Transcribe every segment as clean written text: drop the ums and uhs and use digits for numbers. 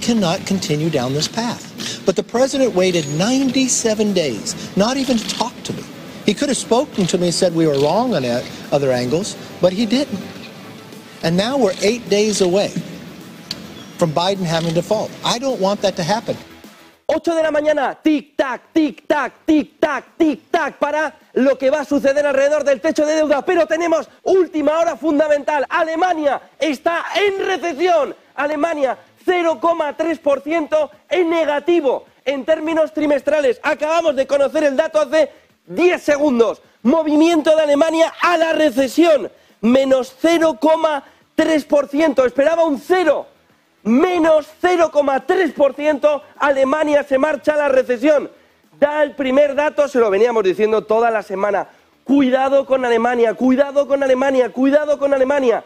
cannot continue down this path. But the president waited 97 days, not even to talk to me. He could have spoken to me and said we were wrong on other angles, but he didn't. And now we're 8 days away from Biden having to default. I don't want that to happen. 8 de la mañana, tic-tac, tic-tac, tic-tac, tic-tac, para lo que va a suceder alrededor del techo de deuda. Pero tenemos última hora fundamental. Alemania está en recesión. Alemania 0,3% en negativo en términos trimestrales. Acabamos de conocer el dato hace 10 segundos. Movimiento de Alemania a la recesión. Menos 0,3%. Esperaba un 0. Menos 0,3%, Alemania se marcha a la recesión. Da el primer dato, se lo veníamos diciendo toda la semana. Cuidado con Alemania, cuidado con Alemania, cuidado con Alemania.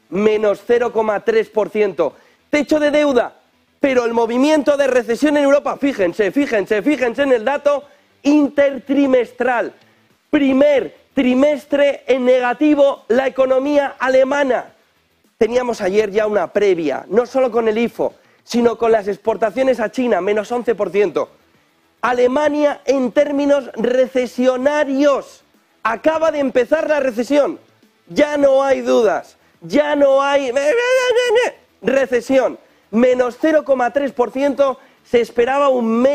Menos 0,3%. Techo de deuda, pero el movimiento de recesión en Europa, fíjense en el dato intertrimestral. Primer trimestre en negativo la economía alemana. Teníamos ayer ya una previa, no solo con el IFO, sino con las exportaciones a China, menos 11%. Alemania en términos recesionarios. Acaba de empezar la recesión. Ya no hay dudas. Ya no hay recesión. Menos 0,3%, se esperaba un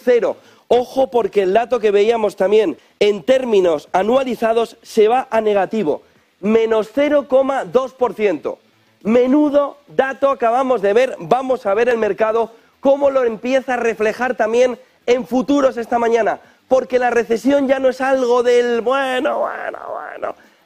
0. Ojo, porque el dato que veíamos también en términos anualizados se va a negativo. Menos 0,2%. Menudo dato acabamos de ver. Vamos a ver el mercado cómo lo empieza a reflejar también en futuros esta mañana. Porque la recesión ya no es algo del bueno.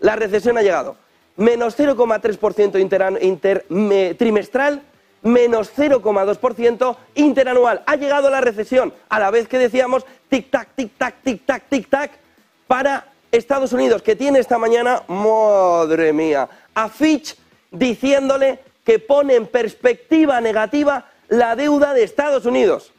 La recesión ha llegado. Menos 0,3% trimestral, menos 0,2% interanual. Ha llegado la recesión, a la vez que decíamos tic-tac, tic-tac, tic-tac, tic-tac, para Estados Unidos, que tiene esta mañana, madre mía, a Fitch diciéndole que pone en perspectiva negativa la deuda de Estados Unidos.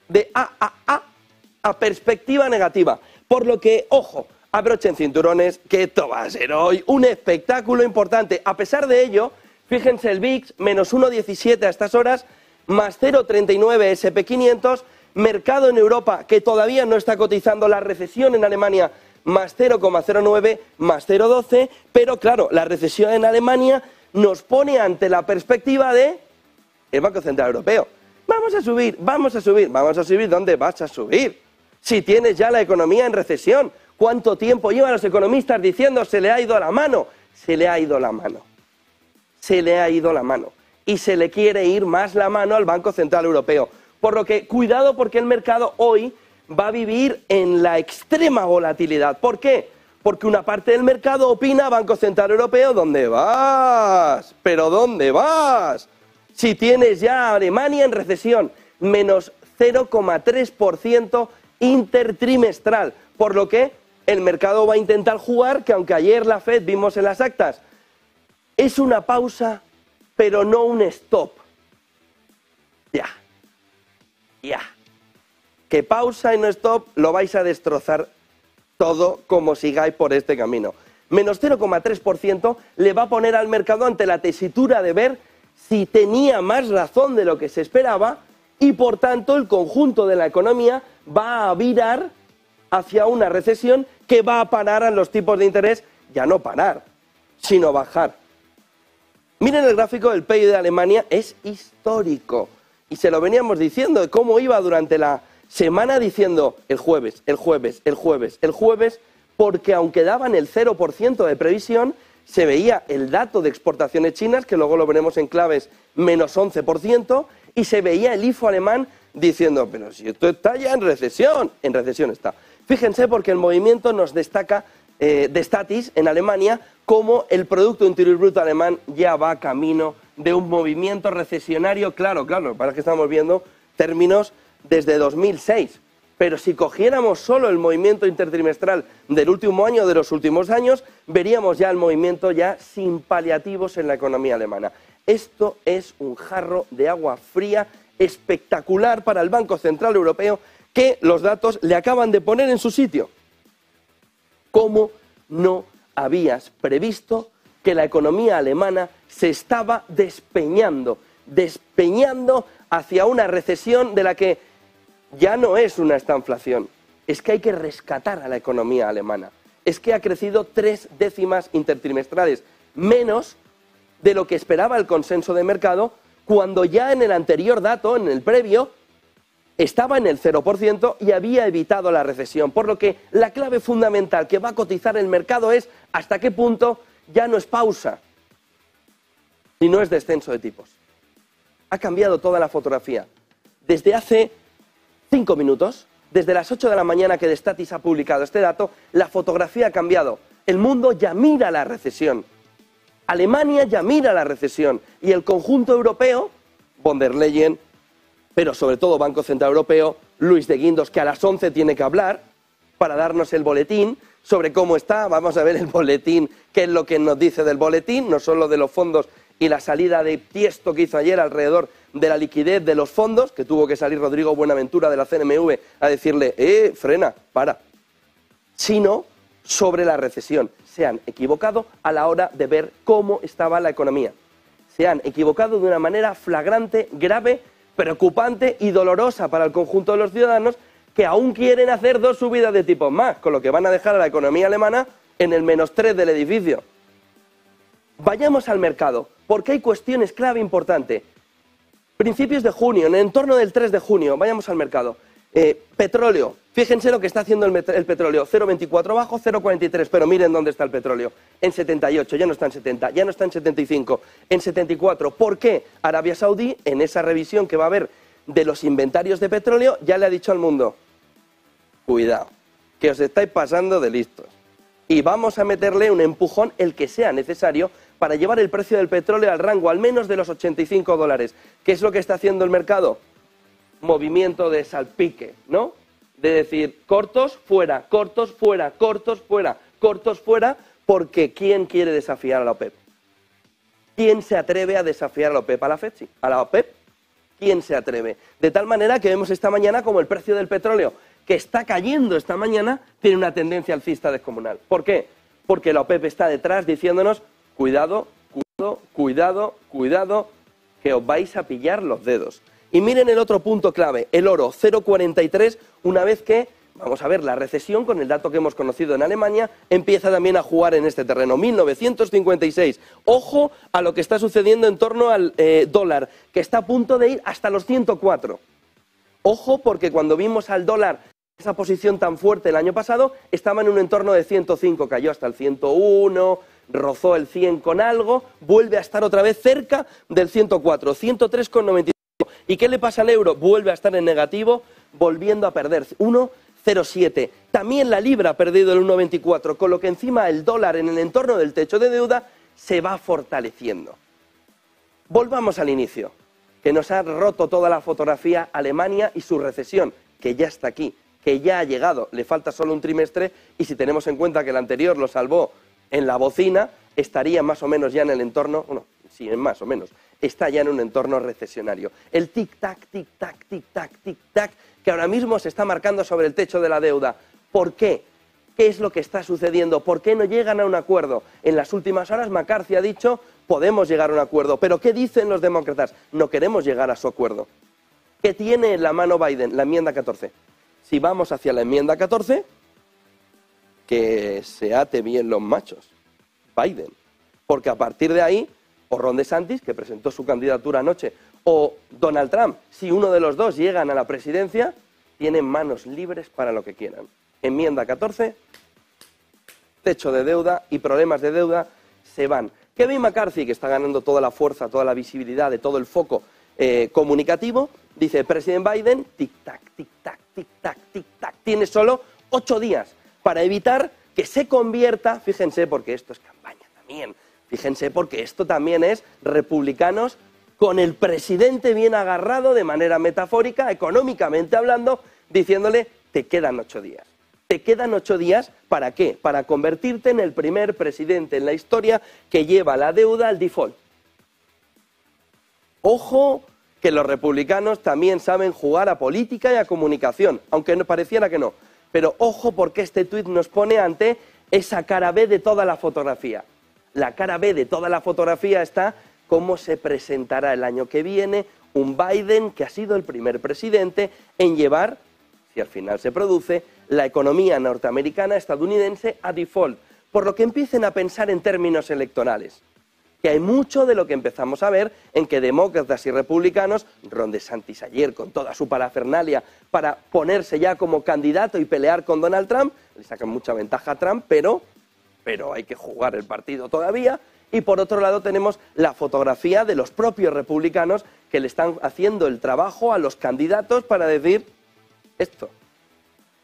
De A perspectiva negativa. Por lo que, ojo, abrochen cinturones, que esto va a ser hoy un espectáculo importante. A pesar de ello, fíjense el VIX, menos 1,17 a estas horas, más 0,39 SP500, mercado en Europa que todavía no está cotizando, la recesión en Alemania, más 0,09, más 0,12, pero claro, la recesión en Alemania nos pone ante la perspectiva de el Banco Central Europeo. Vamos a subir, ¿dónde vas a subir? Si tienes ya la economía en recesión, ¿cuánto tiempo llevan los economistas diciendo se le ha ido la mano? Se le ha ido la mano. Se le ha ido la mano. Y se le quiere ir más la mano al Banco Central Europeo. Por lo que, cuidado, porque el mercado hoy va a vivir en la extrema volatilidad. ¿Por qué? Porque una parte del mercado opina, Banco Central Europeo, ¿dónde vas? ¿Pero dónde vas? Si tienes ya a Alemania en recesión, menos 0,3% intertrimestral. Por lo que el mercado va a intentar jugar, que aunque ayer la Fed vimos en las actas, es una pausa, pero no un stop. Ya. Que pausa y no stop lo vais a destrozar todo como sigáis por este camino. Menos 0,3% le va a poner al mercado ante la tesitura de ver si tenía más razón de lo que se esperaba y por tanto el conjunto de la economía va a virar hacia una recesión que va a parar a los tipos de interés, ya no parar, sino bajar. Miren el gráfico del PIB de Alemania, es histórico. Y se lo veníamos diciendo de cómo iba durante la semana diciendo el jueves, porque aunque daban el 0% de previsión, se veía el dato de exportaciones chinas, que luego lo veremos en claves, menos 11%, y se veía el IFO alemán diciendo, pero si esto está ya en recesión está. Fíjense porque el movimiento nos destaca de Statis en Alemania como el Producto Interior Bruto alemán ya va camino de un movimiento recesionario, claro, para que estamos viendo términos desde 2006. Pero si cogiéramos solo el movimiento intertrimestral del último año, de los últimos años, veríamos ya el movimiento ya sin paliativos en la economía alemana. Esto es un jarro de agua fría espectacular para el Banco Central Europeo, que los datos le acaban de poner en su sitio. ¿Cómo no habías previsto que la economía alemana se estaba despeñando hacia una recesión de la que ya no es una estanflación, es que hay que rescatar a la economía alemana. Es que ha crecido 3 décimas intertrimestrales, menos de lo que esperaba el consenso de mercado, cuando ya en el anterior dato, en el previo, estaba en el 0% y había evitado la recesión. Por lo que la clave fundamental que va a cotizar el mercado es hasta qué punto ya no es pausa, sino es descenso de tipos. Ha cambiado toda la fotografía. Desde hace 5 minutos, desde las 8 de la mañana que Destatis ha publicado este dato, la fotografía ha cambiado. El mundo ya mira la recesión. Alemania ya mira la recesión. Y el conjunto europeo, von der Leyen, pero sobre todo Banco Central Europeo, Luis de Guindos, que a las 11 tiene que hablar para darnos el boletín sobre cómo está. Vamos a ver el boletín, qué es lo que nos dice del boletín, no solo de los fondos y la salida de Tiesto que hizo ayer alrededor de la liquidez de los fondos, que tuvo que salir Rodrigo Buenaventura de la CNMV a decirle, frena, para, sino sobre la recesión. Se han equivocado a la hora de ver cómo estaba la economía. Se han equivocado de una manera flagrante, grave, preocupante y dolorosa para el conjunto de los ciudadanos, que aún quieren hacer 2 subidas de tipos más, con lo que van a dejar a la economía alemana en el -3 del edificio. Vayamos al mercado, porque hay cuestiones clave importantes. Principios de junio, en el entorno del 3 de junio, vayamos al mercado. Petróleo, fíjense lo que está haciendo el petróleo, 0,24 bajo, 0,43, pero miren dónde está el petróleo, en 78, ya no está en 70, ya no está en 75, en 74. ¿Por qué? Arabia Saudí, en esa revisión que va a haber de los inventarios de petróleo, ya le ha dicho al mundo, cuidado, que os estáis pasando de listos. Y vamos a meterle un empujón, el que sea necesario, para llevar el precio del petróleo al rango al menos de los $85. ¿Qué es lo que está haciendo el mercado? Movimiento de salpique, ¿no? De decir, cortos, fuera, cortos, fuera, cortos, fuera, cortos, fuera, porque ¿quién quiere desafiar a la OPEP? ¿Quién se atreve a desafiar a la OPEP? ¿A la FED? Sí. ¿A la OPEP? ¿Quién se atreve? De tal manera que vemos esta mañana como el precio del petróleo, que está cayendo esta mañana, tiene una tendencia alcista descomunal. ¿Por qué? Porque la OPEP está detrás diciéndonos, cuidado, cuidado, cuidado, cuidado, que os vais a pillar los dedos. Y miren el otro punto clave, el oro, 0,43, una vez que, vamos a ver, la recesión, con el dato que hemos conocido en Alemania, empieza también a jugar en este terreno. 1956. Ojo a lo que está sucediendo en torno al dólar, que está a punto de ir hasta los 104. Ojo, porque cuando vimos al dólar esa posición tan fuerte el año pasado, estaba en un entorno de 105, cayó hasta el 101, rozó el 100 con algo, vuelve a estar otra vez cerca del 104, 103,95. ¿Y qué le pasa al euro? Vuelve a estar en negativo, volviendo a perder 1,07. También la libra ha perdido el 1,24, con lo que encima el dólar en el entorno del techo de deuda se va fortaleciendo. Volvamos al inicio, que nos ha roto toda la fotografía Alemania y su recesión, que ya está aquí, que ya ha llegado, le falta solo un trimestre y si tenemos en cuenta que el anterior lo salvó en la bocina, estaría más o menos ya en el entorno, bueno, sí, más o menos, está ya en un entorno recesionario. El tic-tac, tic-tac, tic-tac, tic-tac, que ahora mismo se está marcando sobre el techo de la deuda. ¿Por qué? ¿Qué es lo que está sucediendo? ¿Por qué no llegan a un acuerdo? En las últimas horas McCarthy ha dicho, podemos llegar a un acuerdo. ¿Pero qué dicen los demócratas? No queremos llegar a su acuerdo. ¿Qué tiene en la mano Biden? La enmienda 14. Si vamos hacia la enmienda 14, que se ate bien los machos, Biden. Porque a partir de ahí, o Ron DeSantis, que presentó su candidatura anoche, o Donald Trump, si uno de los dos llegan a la presidencia, tienen manos libres para lo que quieran. Enmienda 14, techo de deuda y problemas de deuda se van. Kevin McCarthy, que está ganando toda la fuerza, toda la visibilidad de todo el foco comunicativo, dice, presidente Biden, tic-tac, tic-tac, tic-tac, tic-tac, tiene solo 8 días para evitar que se convierta, fíjense, porque esto es campaña también, fíjense, porque esto también es republicanos con el presidente bien agarrado de manera metafórica, económicamente hablando, diciéndole, te quedan 8 días. Te quedan 8 días, ¿para qué? Para convertirte en el primer presidente en la historia que lleva la deuda al default. Ojo, que los republicanos también saben jugar a política y a comunicación, aunque no pareciera que no. Pero ojo, porque este tuit nos pone ante esa cara B de toda la fotografía. La cara B de toda la fotografía está cómo se presentará el año que viene Un Biden que ha sido el primer presidente en llevar, si al final se produce, la economía norteamericana estadounidense a default, por lo que empiecen a pensar en términos electorales. Que hay mucho de lo que empezamos a ver en que demócratas y republicanos, Ron DeSantis ayer con toda su parafernalia para ponerse ya como candidato y pelear con Donald Trump, le sacan mucha ventaja a Trump, pero hay que jugar el partido todavía. Y por otro lado tenemos la fotografía de los propios republicanos que le están haciendo el trabajo a los candidatos para decir esto: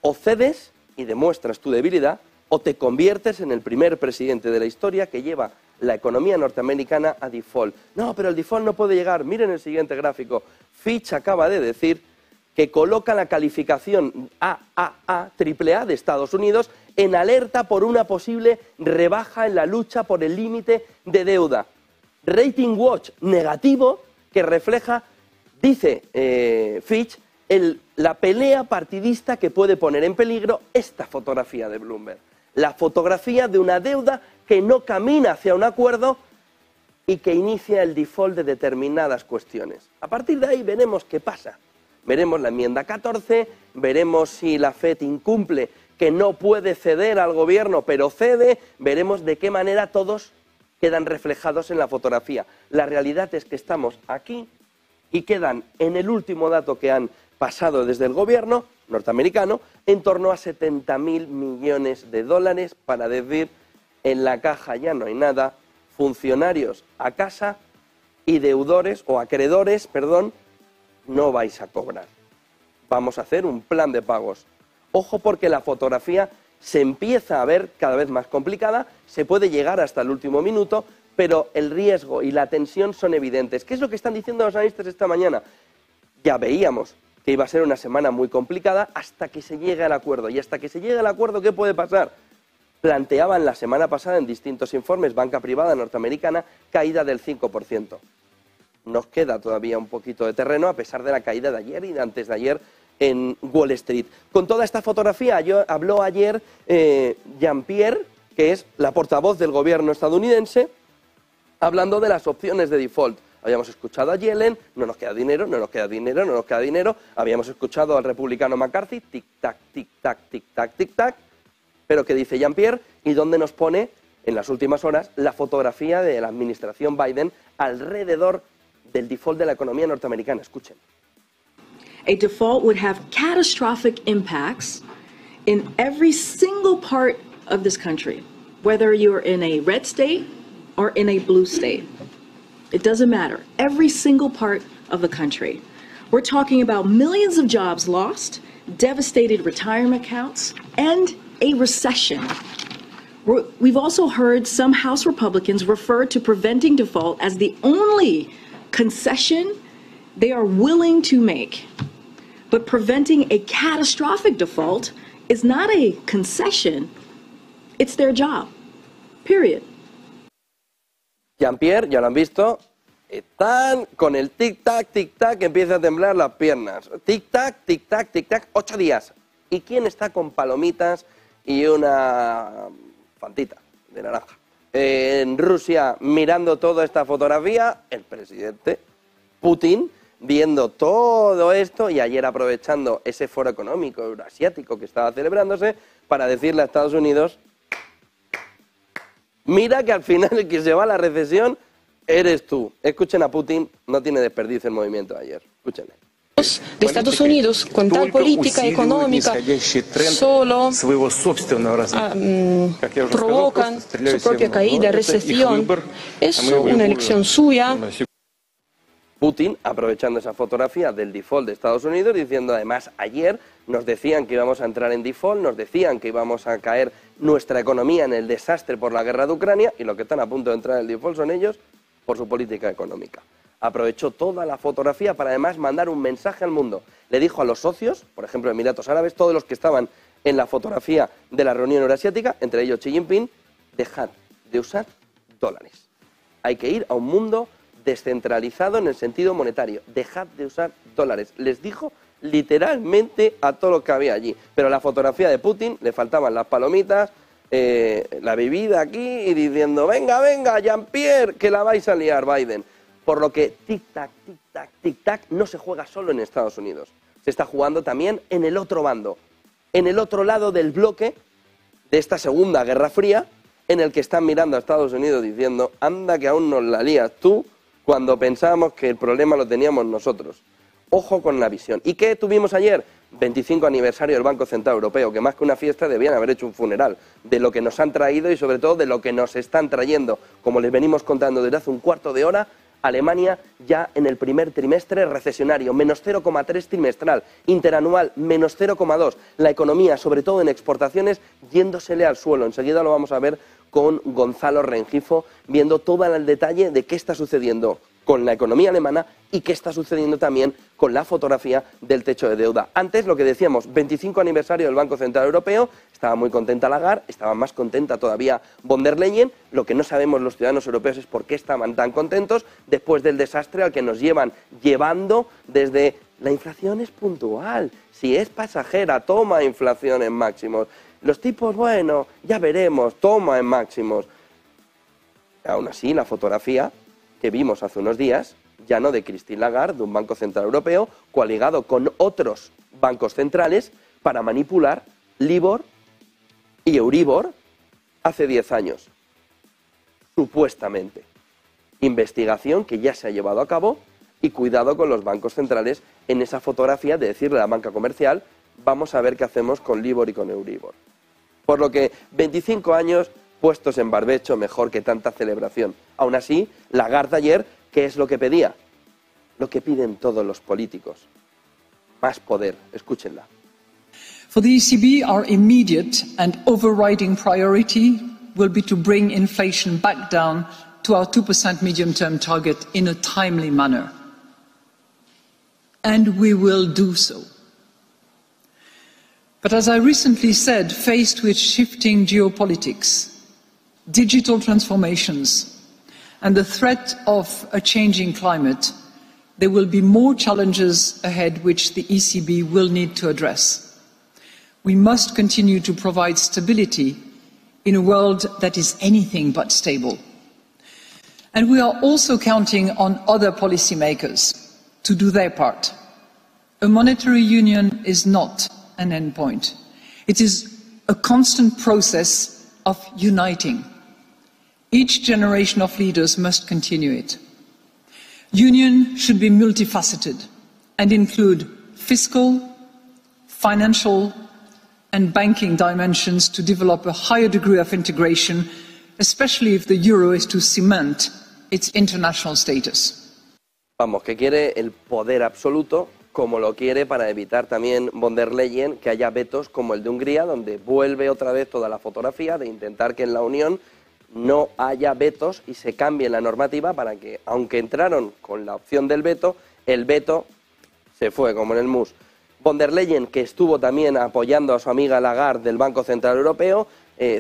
o cedes y demuestras tu debilidad, o te conviertes en el primer presidente de la historia que lleva la economía norteamericana a default. No, pero el default no puede llegar. Miren el siguiente gráfico. Fitch acaba de decir que coloca la calificación AAA, AAA de Estados Unidos en alerta por una posible rebaja en la lucha por el límite de deuda. Rating Watch negativo que refleja, dice Fitch, la pelea partidista que puede poner en peligro esta fotografía de Bloomberg. La fotografía de una deuda que no camina hacia un acuerdo y que inicia el default de determinadas cuestiones. A partir de ahí veremos qué pasa. Veremos la enmienda 14, veremos si la FED incumple, que no puede ceder al gobierno, pero cede, veremos de qué manera todos quedan reflejados en la fotografía. La realidad es que estamos aquí y quedan en el último dato que han pasado desde el gobierno norteamericano en torno a 70.000 millones de dólares para decir en la caja ya no hay nada, funcionarios a casa y deudores o acreedores, perdón, no vais a cobrar. Vamos a hacer un plan de pagos. Ojo porque la fotografía se empieza a ver cada vez más complicada, se puede llegar hasta el último minuto, pero el riesgo y la tensión son evidentes. ¿Qué es lo que están diciendo los analistas esta mañana? Ya veíamos que iba a ser una semana muy complicada hasta que se llegue al acuerdo. Y hasta que se llegue al acuerdo, ¿qué puede pasar? Planteaban la semana pasada en distintos informes, banca privada norteamericana, caída del 5%. Nos queda todavía un poquito de terreno a pesar de la caída de ayer y de antes de ayer en Wall Street. Con toda esta fotografía habló ayer Jean-Pierre, que es la portavoz del gobierno estadounidense, hablando de las opciones de default. Habíamos escuchado a Yellen, no nos queda dinero, no nos queda dinero, no nos queda dinero. Habíamos escuchado al republicano McCarthy, tic-tac, tic-tac, tic-tac, tic-tac. Pero ¿qué dice Jean-Pierre? ¿Y dónde nos pone en las últimas horas la fotografía de la administración Biden alrededor del default de la economía norteamericana? Escuchen. A default would have catastrophic impacts in every single part of this country, whether you're in a red state or in a blue state. It doesn't matter. Every single part of the country. We're talking about millions of jobs lost, devastated retirement accounts, and a recession. We've also heard some House Republicans refer to preventing default as the only concession they are willing to make. But preventing a catastrophic default is not a concession, it's their job. Period. Jean-Pierre, ya lo han visto, están con el tic-tac, tic-tac, que empieza a temblar las piernas. Tic-tac, tic-tac, tic-tac, 8 días. ¿Y quién está con palomitas y una fantita de naranja? En Rusia, mirando toda esta fotografía, el presidente Putin, viendo todo esto y ayer aprovechando ese foro económico euroasiático que estaba celebrándose para decirle a Estados Unidos: mira que al final el que se va a la recesión eres tú. Escuchen a Putin, no tiene desperdicio el movimiento de ayer. Escúchenle. De Estados Unidos con tal política económica solo provocan su propia caída, recesión. Es una elección suya. Putin, aprovechando esa fotografía del default de Estados Unidos, diciendo además ayer nos decían que íbamos a entrar en default, nos decían que íbamos a caer nuestra economía en el desastre por la guerra de Ucrania y los que están a punto de entrar en el default son ellos por su política económica. Aprovechó toda la fotografía para además mandar un mensaje al mundo. Le dijo a los socios, por ejemplo Emiratos Árabes, todos los que estaban en la fotografía de la reunión euroasiática, entre ellos Xi Jinping, dejad de usar dólares. Hay que ir a un mundo descentralizado en el sentido monetario. Dejad de usar dólares. Les dijo literalmente a todo lo que había allí. Pero a la fotografía de Putin le faltaban las palomitas, la bebida aquí y diciendo: venga, venga, Jean-Pierre, que la vais a liar, Biden. Por lo que tic-tac, tic-tac, tic-tac no se juega solo en Estados Unidos. Se está jugando también en el otro bando, en el otro lado del bloque de esta Segunda Guerra Fría, en el que están mirando a Estados Unidos diciendo, anda que aún nos la lías tú, cuando pensábamos que el problema lo teníamos nosotros. Ojo con la visión. ¿Y qué tuvimos ayer? 25 aniversario del Banco Central Europeo, que más que una fiesta debían haber hecho un funeral de lo que nos han traído y sobre todo de lo que nos están trayendo. Como les venimos contando desde hace un cuarto de hora, Alemania ya en el primer trimestre recesionario, menos 0,3 trimestral, interanual, menos 0,2. La economía, sobre todo en exportaciones, yéndosele al suelo. Enseguida lo vamos a ver con Gonzalo Rengifo, viendo todo el detalle de qué está sucediendo con la economía alemana y qué está sucediendo también con la fotografía del techo de deuda. Antes, lo que decíamos, 25 aniversario del Banco Central Europeo, estaba muy contenta Lagarde, estaba más contenta todavía von der Leyen. Lo que no sabemos los ciudadanos europeos es por qué estaban tan contentos después del desastre al que nos llevando desde la inflación es puntual, si es pasajera, toma inflación en máximos. Los tipos, bueno, ya veremos, toma en máximos. Aún así, la fotografía que vimos hace unos días, ya no de Christine Lagarde, de un Banco Central Europeo, coaligado con otros bancos centrales para manipular Libor y Euribor hace 10 años. Supuestamente. Investigación que ya se ha llevado a cabo y cuidado con los bancos centrales en esa fotografía de decirle a la banca comercial, vamos a ver qué hacemos con Libor y con Euribor. Por lo que 25 años puestos en barbecho, mejor que tanta celebración. Aún así, Lagarde ayer, ¿qué es lo que pedía? Lo que piden todos los políticos. Más poder. Escúchenla. For the ECB, our immediate and overriding priority will be to bring inflation back down to our 2% medium-term target in a timely manner. And we will do so. But as I recently said, faced with shifting geopolitics, digital transformations, and the threat of a changing climate, there will be more challenges ahead which the ECB will need to address. We must continue to provide stability in a world that is anything but stable. And we are also counting on other policymakers to do their part. A monetary union is not an endpoint. It is a constant process of uniting. Each generation of leaders must continue it. Union should be multifaceted and include fiscal, financial and banking dimensions to develop a higher degree of integration, especially if the euro is to cement its international status. Vamos, que quiere el poder absoluto, como lo quiere para evitar también von der Leyen que haya vetos como el de Hungría, donde vuelve otra vez toda la fotografía de intentar que en la Unión no haya vetos y se cambie la normativa para que, aunque entraron con la opción del veto, el veto se fue como en el mus. Von der Leyen, que estuvo también apoyando a su amiga Lagarde del Banco Central Europeo,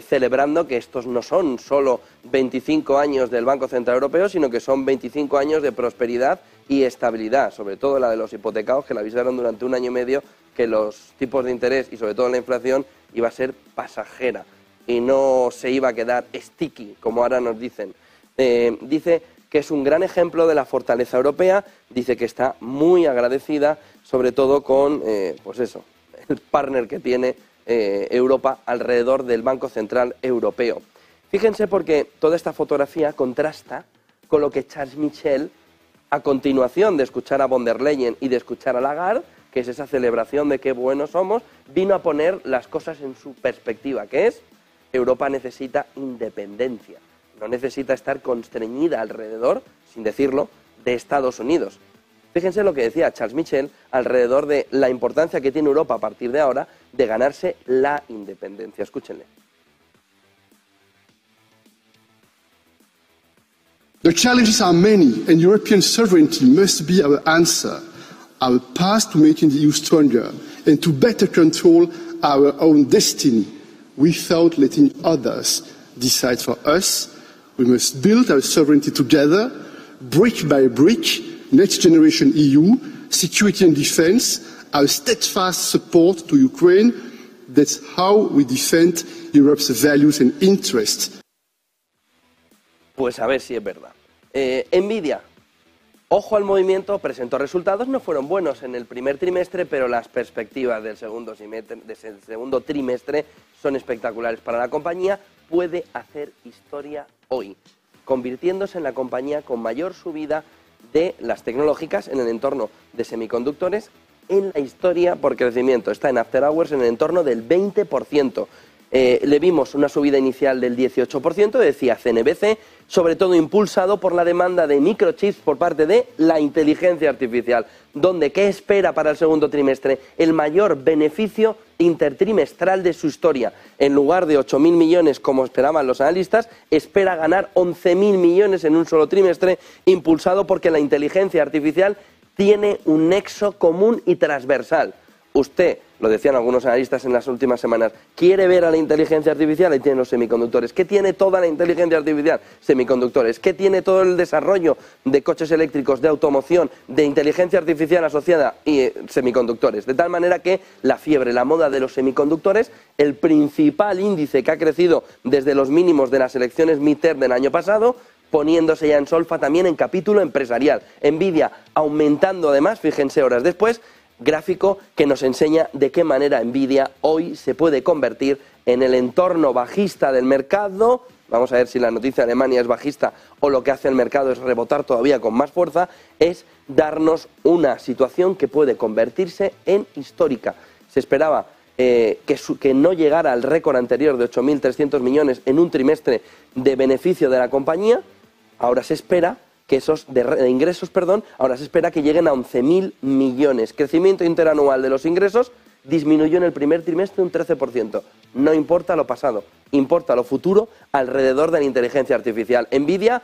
celebrando que estos no son solo 25 años del Banco Central Europeo, sino que son 25 años de prosperidad y estabilidad, sobre todo la de los hipotecados, que le avisaron durante un año y medio que los tipos de interés y sobre todo la inflación iba a ser pasajera y no se iba a quedar sticky, como ahora nos dicen. Dice que es un gran ejemplo de la fortaleza europea, dice que está muy agradecida, sobre todo con, pues eso, el partner que tiene Europa alrededor del Banco Central Europeo. Fíjense porque toda esta fotografía contrasta con lo que Charles Michel, a continuación de escuchar a von der Leyen y de escuchar a Lagarde, que es esa celebración de qué buenos somos, vino a poner las cosas en su perspectiva, que es Europa necesita independencia, no necesita estar constreñida alrededor, sin decirlo, de Estados Unidos. Fíjense lo que decía Charles Michel alrededor de la importancia que tiene Europa a partir de ahora de ganarse la independencia. Escúchenle. The challenges are many, and European sovereignty must be our answer, our path to making the EU stronger and to better control our own destiny without letting others decide for us. We must build our sovereignty together, brick by brick, next generation EU, security and defence, our steadfast support to Ukraine. That's how we defend Europe's values and interests. Pues a ver si es verdad. Nvidia, Ojo al movimiento, presentó resultados, no fueron buenos en el primer trimestre, pero las perspectivas del segundo trimestre son espectaculares para la compañía. Puede hacer historia hoy, convirtiéndose en la compañía con mayor subida de las tecnológicas en el entorno de semiconductores en la historia por crecimiento. Está en After Hours en el entorno del 20%. Le vimos una subida inicial del 18%, decía CNBC, sobre todo impulsado por la demanda de microchips por parte de la inteligencia artificial, donde ¿qué espera para el segundo trimestre? El mayor beneficio intertrimestral de su historia. En lugar de 8.000 millones como esperaban los analistas, espera ganar 11.000 millones en un solo trimestre, impulsado porque la inteligencia artificial tiene un nexo común y transversal. Usted, lo decían algunos analistas en las últimas semanas, quiere ver a la inteligencia artificial, ahí tiene los semiconductores. ¿Qué tiene toda la inteligencia artificial? Semiconductores. ¿Qué tiene todo el desarrollo de coches eléctricos, de automoción, de inteligencia artificial asociada y semiconductores? De tal manera que la fiebre, la moda de los semiconductores, el principal índice que ha crecido desde los mínimos de las elecciones midterm del año pasado, poniéndose ya en solfa también en capítulo empresarial. Nvidia aumentando además, fíjense horas después, gráfico que nos enseña de qué manera Nvidia hoy se puede convertir en el entorno bajista del mercado. Vamos a ver si la noticia de Alemania es bajista o lo que hace el mercado es rebotar todavía con más fuerza, es darnos una situación que puede convertirse en histórica. Se esperaba que no llegara al récord anterior de 8.300 millones en un trimestre de beneficio de la compañía. Ahora se espera que ahora se espera que lleguen a 11.000 millones. Crecimiento interanual de los ingresos disminuyó en el primer trimestre un 13%. No importa lo pasado, importa lo futuro alrededor de la inteligencia artificial. Nvidia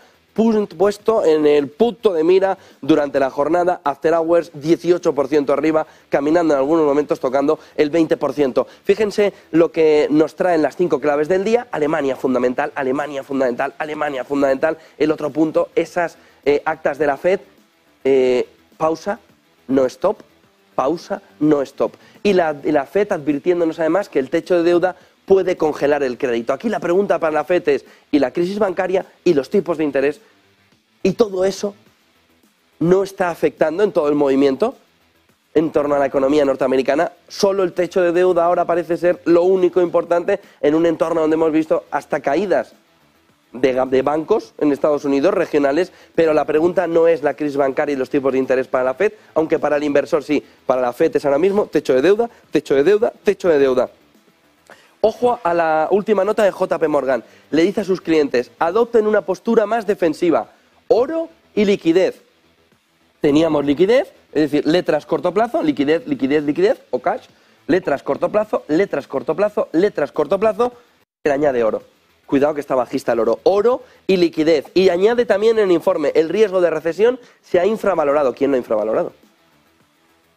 puesto en el punto de mira durante la jornada, After Hours 18% arriba, caminando en algunos momentos tocando el 20%. Fíjense lo que nos traen las 5 claves del día. Alemania fundamental, Alemania fundamental, Alemania fundamental. El otro punto, esas actas de la FED, pausa, no stop, pausa, no stop. Y la FED advirtiéndonos además que el techo de deuda puede congelar el crédito. Aquí la pregunta para la FED es, ¿y la crisis bancaria y los tipos de interés? ¿Y todo eso no está afectando en todo el movimiento en torno a la economía norteamericana? Solo el techo de deuda ahora parece ser lo único importante en un entorno donde hemos visto hasta caídas de bancos en Estados Unidos, regionales, pero la pregunta no es la crisis bancaria y los tipos de interés para la FED, aunque para el inversor sí. Para la FED es ahora mismo techo de deuda, techo de deuda, techo de deuda. Ojo a la última nota de JP Morgan. Le dice a sus clientes, adopten una postura más defensiva. Oro y liquidez. Teníamos liquidez, es decir, letras corto plazo, liquidez, liquidez, liquidez o cash. Letras corto plazo, letras corto plazo, letras corto plazo. Se añade oro. Cuidado que está bajista el oro. Oro y liquidez. Y añade también en el informe, el riesgo de recesión se ha infravalorado. ¿Quién lo ha infravalorado?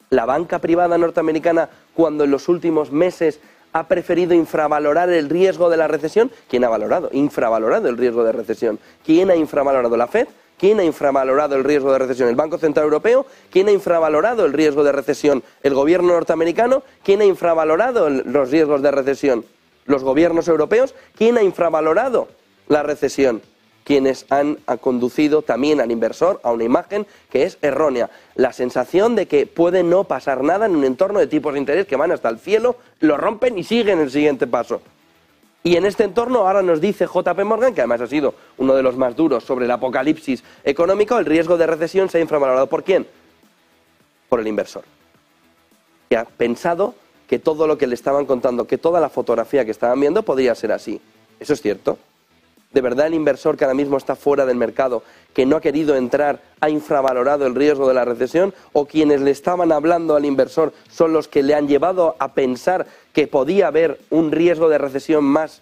La banca privada norteamericana, cuando en los últimos meses ha preferido infravalorar el riesgo de la recesión. ¿Quién ha infravalorado el riesgo de recesión? ¿Quién ha infravalorado? ¿La FED? ¿Quién ha infravalorado el riesgo de recesión? ¿El Banco Central Europeo? ¿Quién ha infravalorado el riesgo de recesión? ¿El gobierno norteamericano? ¿Quién ha infravalorado los riesgos de recesión? ¿Los gobiernos europeos? ¿Quién ha infravalorado la recesión? Quienes han conducido también al inversor a una imagen que es errónea. La sensación de que puede no pasar nada en un entorno de tipos de interés que van hasta el cielo, lo rompen y siguen el siguiente paso. Y en este entorno ahora nos dice JP Morgan, que además ha sido uno de los más duros sobre el apocalipsis económico, el riesgo de recesión se ha infravalorado. ¿Por quién? Por el inversor. Que ha pensado que todo lo que le estaban contando, que toda la fotografía que estaban viendo podría ser así. ¿Eso es cierto? ¿De verdad el inversor que ahora mismo está fuera del mercado, que no ha querido entrar, ha infravalorado el riesgo de la recesión? ¿O quienes le estaban hablando al inversor son los que le han llevado a pensar que podía haber un riesgo de recesión más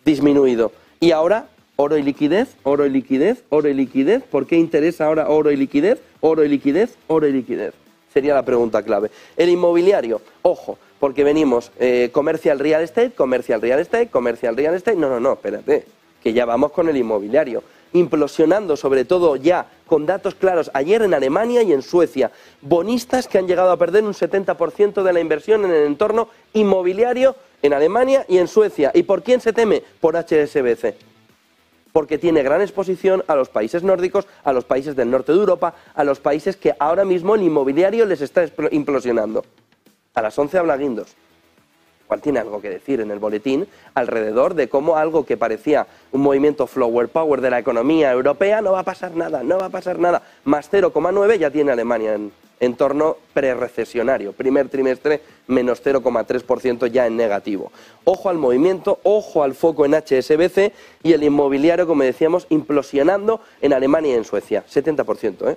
disminuido? Y ahora, oro y liquidez, oro y liquidez, oro y liquidez. ¿Por qué interesa ahora oro y liquidez? Oro y liquidez, oro y liquidez. Sería la pregunta clave. El inmobiliario, ojo, porque venimos comercial real estate, comercial real estate, comercial real estate. No, espérate, que ya vamos con el inmobiliario. Implosionando sobre todo ya con datos claros ayer en Alemania y en Suecia. Bonistas que han llegado a perder un 70% de la inversión en el entorno inmobiliario en Alemania y en Suecia. ¿Y por quién se teme? Por HSBC. porque tiene gran exposición a los países nórdicos, a los países del norte de Europa, a los países que ahora mismo el inmobiliario les está implosionando. A las 11 habla Guindos. Igual tiene algo que decir en el boletín alrededor de cómo algo que parecía un movimiento flower power de la economía europea no va a pasar nada, no va a pasar nada. Más 0,9 ya tiene Alemania en entorno prerecesionario. Primer trimestre, menos 0,3% ya en negativo. Ojo al movimiento, ojo al foco en HSBC y el inmobiliario, como decíamos, implosionando en Alemania y en Suecia. 70%,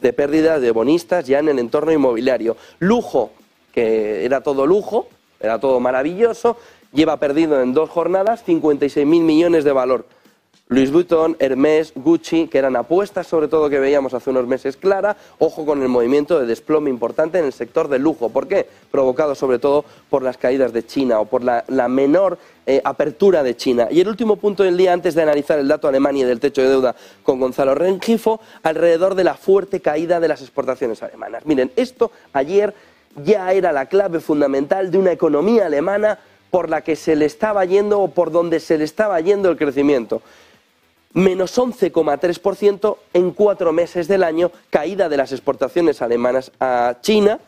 de pérdida de bonistas ya en el entorno inmobiliario. Lujo, que era todo lujo, era todo maravilloso, lleva perdido en 2 jornadas 56.000 millones de valor. Louis Vuitton, Hermès, Gucci, que eran apuestas sobre todo que veíamos hace unos meses clara, ojo con el movimiento de desplome importante en el sector del lujo. ¿Por qué? Provocado sobre todo por las caídas de China o por la menor apertura de China. Y el último punto del día, antes de analizar el dato Alemania y del techo de deuda con Gonzalo Rengifo, alrededor de la fuerte caída de las exportaciones alemanas. Miren, esto ayer ya era la clave fundamental de una economía alemana por la que se le estaba yendo o por donde se le estaba yendo el crecimiento. Menos 11,3% en 4 meses del año, caída de las exportaciones alemanas a China,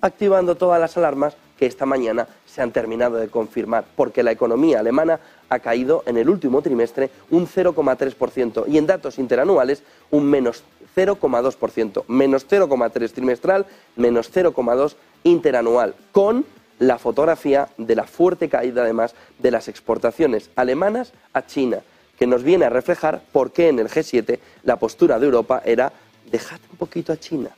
activando todas las alarmas que esta mañana se han terminado de confirmar, porque la economía alemana ha caído en el último trimestre un 0,3% y en datos interanuales un menos 0,2%, menos 0,3 trimestral, menos 0,2 interanual, con la fotografía de la fuerte caída además de las exportaciones alemanas a China, que nos viene a reflejar por qué en el G7 la postura de Europa era dejad un poquito a China,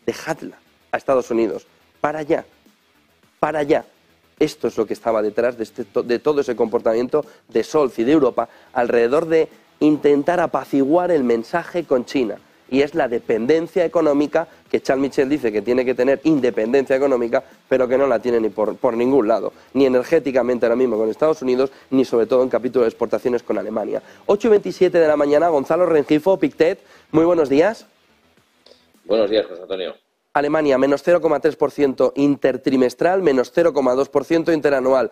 dejadla a Estados Unidos, para allá, para allá. Esto es lo que estaba detrás de todo ese comportamiento de Scholz y de Europa alrededor de intentar apaciguar el mensaje con China. Y es la dependencia económica que Charles Michel dice que tiene que tener independencia económica, pero que no la tiene ni por ningún lado, ni energéticamente ahora mismo con Estados Unidos, ni sobre todo en capítulo de exportaciones con Alemania. 8:27 de la mañana, Gonzalo Rengifo, Pictet, muy buenos días. Buenos días, José Antonio. Alemania, menos 0,3% intertrimestral, menos 0,2% interanual.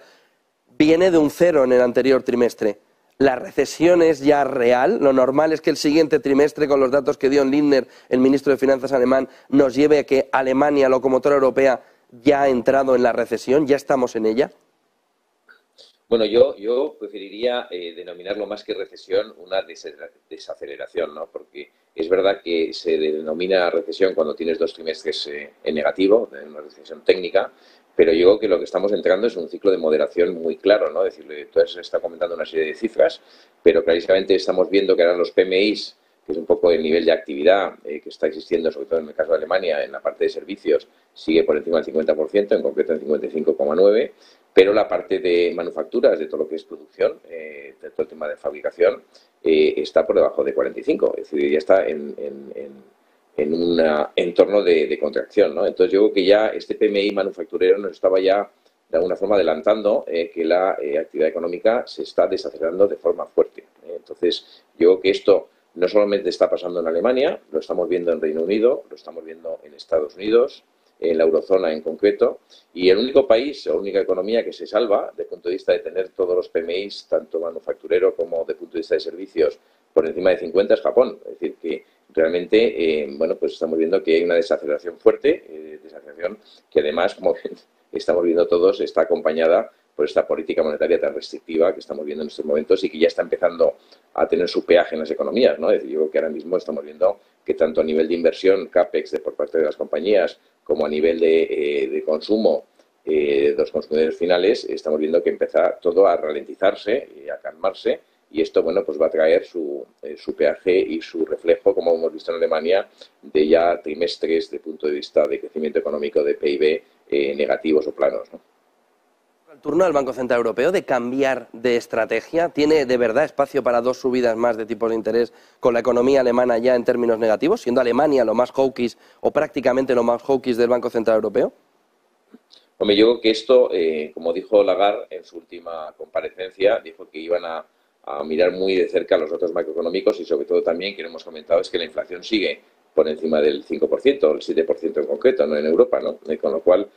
Viene de un 0 en el anterior trimestre. ¿La recesión es ya real? ¿Lo normal es que el siguiente trimestre, con los datos que dio Lindner, el ministro de Finanzas alemán, nos lleve a que Alemania, locomotora europea, ya ha entrado en la recesión? ¿Ya estamos en ella? Bueno, yo preferiría denominarlo más que recesión una desaceleración, ¿no? Porque es verdad que se denomina recesión cuando tienes 2 trimestres en negativo, una recesión técnica, pero yo creo que lo que estamos entrando es un ciclo de moderación muy claro, ¿no? Es decir, todo eso se está comentando una serie de cifras, pero clarísimamente estamos viendo que ahora los PMIs, que es un poco el nivel de actividad que está existiendo, sobre todo en el caso de Alemania, en la parte de servicios, sigue por encima del 50%, en concreto en 55,9%, pero la parte de manufacturas, de todo lo que es producción, de todo el tema de fabricación, está por debajo de 45%, es decir, ya está en un entorno de contracción, ¿no? Entonces yo creo que ya este PMI manufacturero nos estaba ya de alguna forma adelantando que la actividad económica se está desacelerando de forma fuerte. Entonces yo creo que esto no solamente está pasando en Alemania, lo estamos viendo en Reino Unido, lo estamos viendo en Estados Unidos, en la eurozona en concreto, y el único país o única economía que se salva desde el punto de vista de tener todos los PMIs, tanto manufacturero como desde el punto de vista de servicios, por encima de 50 es Japón. Es decir, que realmente, bueno, pues estamos viendo que hay una desaceleración fuerte, desaceleración que además, como estamos viendo todos, está acompañada por esta política monetaria tan restrictiva que estamos viendo en estos momentos y que ya está empezando a tener su peaje en las economías, ¿no? Es decir, yo creo que ahora mismo estamos viendo que tanto a nivel de inversión, CAPEX, por parte de las compañías, como a nivel de consumo de los consumidores finales, estamos viendo que empieza todo a ralentizarse y a calmarse, y esto, bueno, pues va a traer su peaje y su reflejo, como hemos visto en Alemania, de ya trimestres de punto de vista de crecimiento económico de PIB negativos o planos, ¿no? El turno del Banco Central Europeo de cambiar de estrategia. ¿Tiene de verdad espacio para 2 subidas más de tipos de interés con la economía alemana ya en términos negativos, siendo Alemania lo más hawkish o prácticamente lo más hawkish del Banco Central Europeo? Hombre, yo creo que esto, como dijo Lagarde en su última comparecencia, dijo que iban a mirar muy de cerca los datos macroeconómicos y sobre todo también, que lo hemos comentado, es que la inflación sigue por encima del 5%, el 7% en concreto, no en Europa, ¿no? Con lo cual,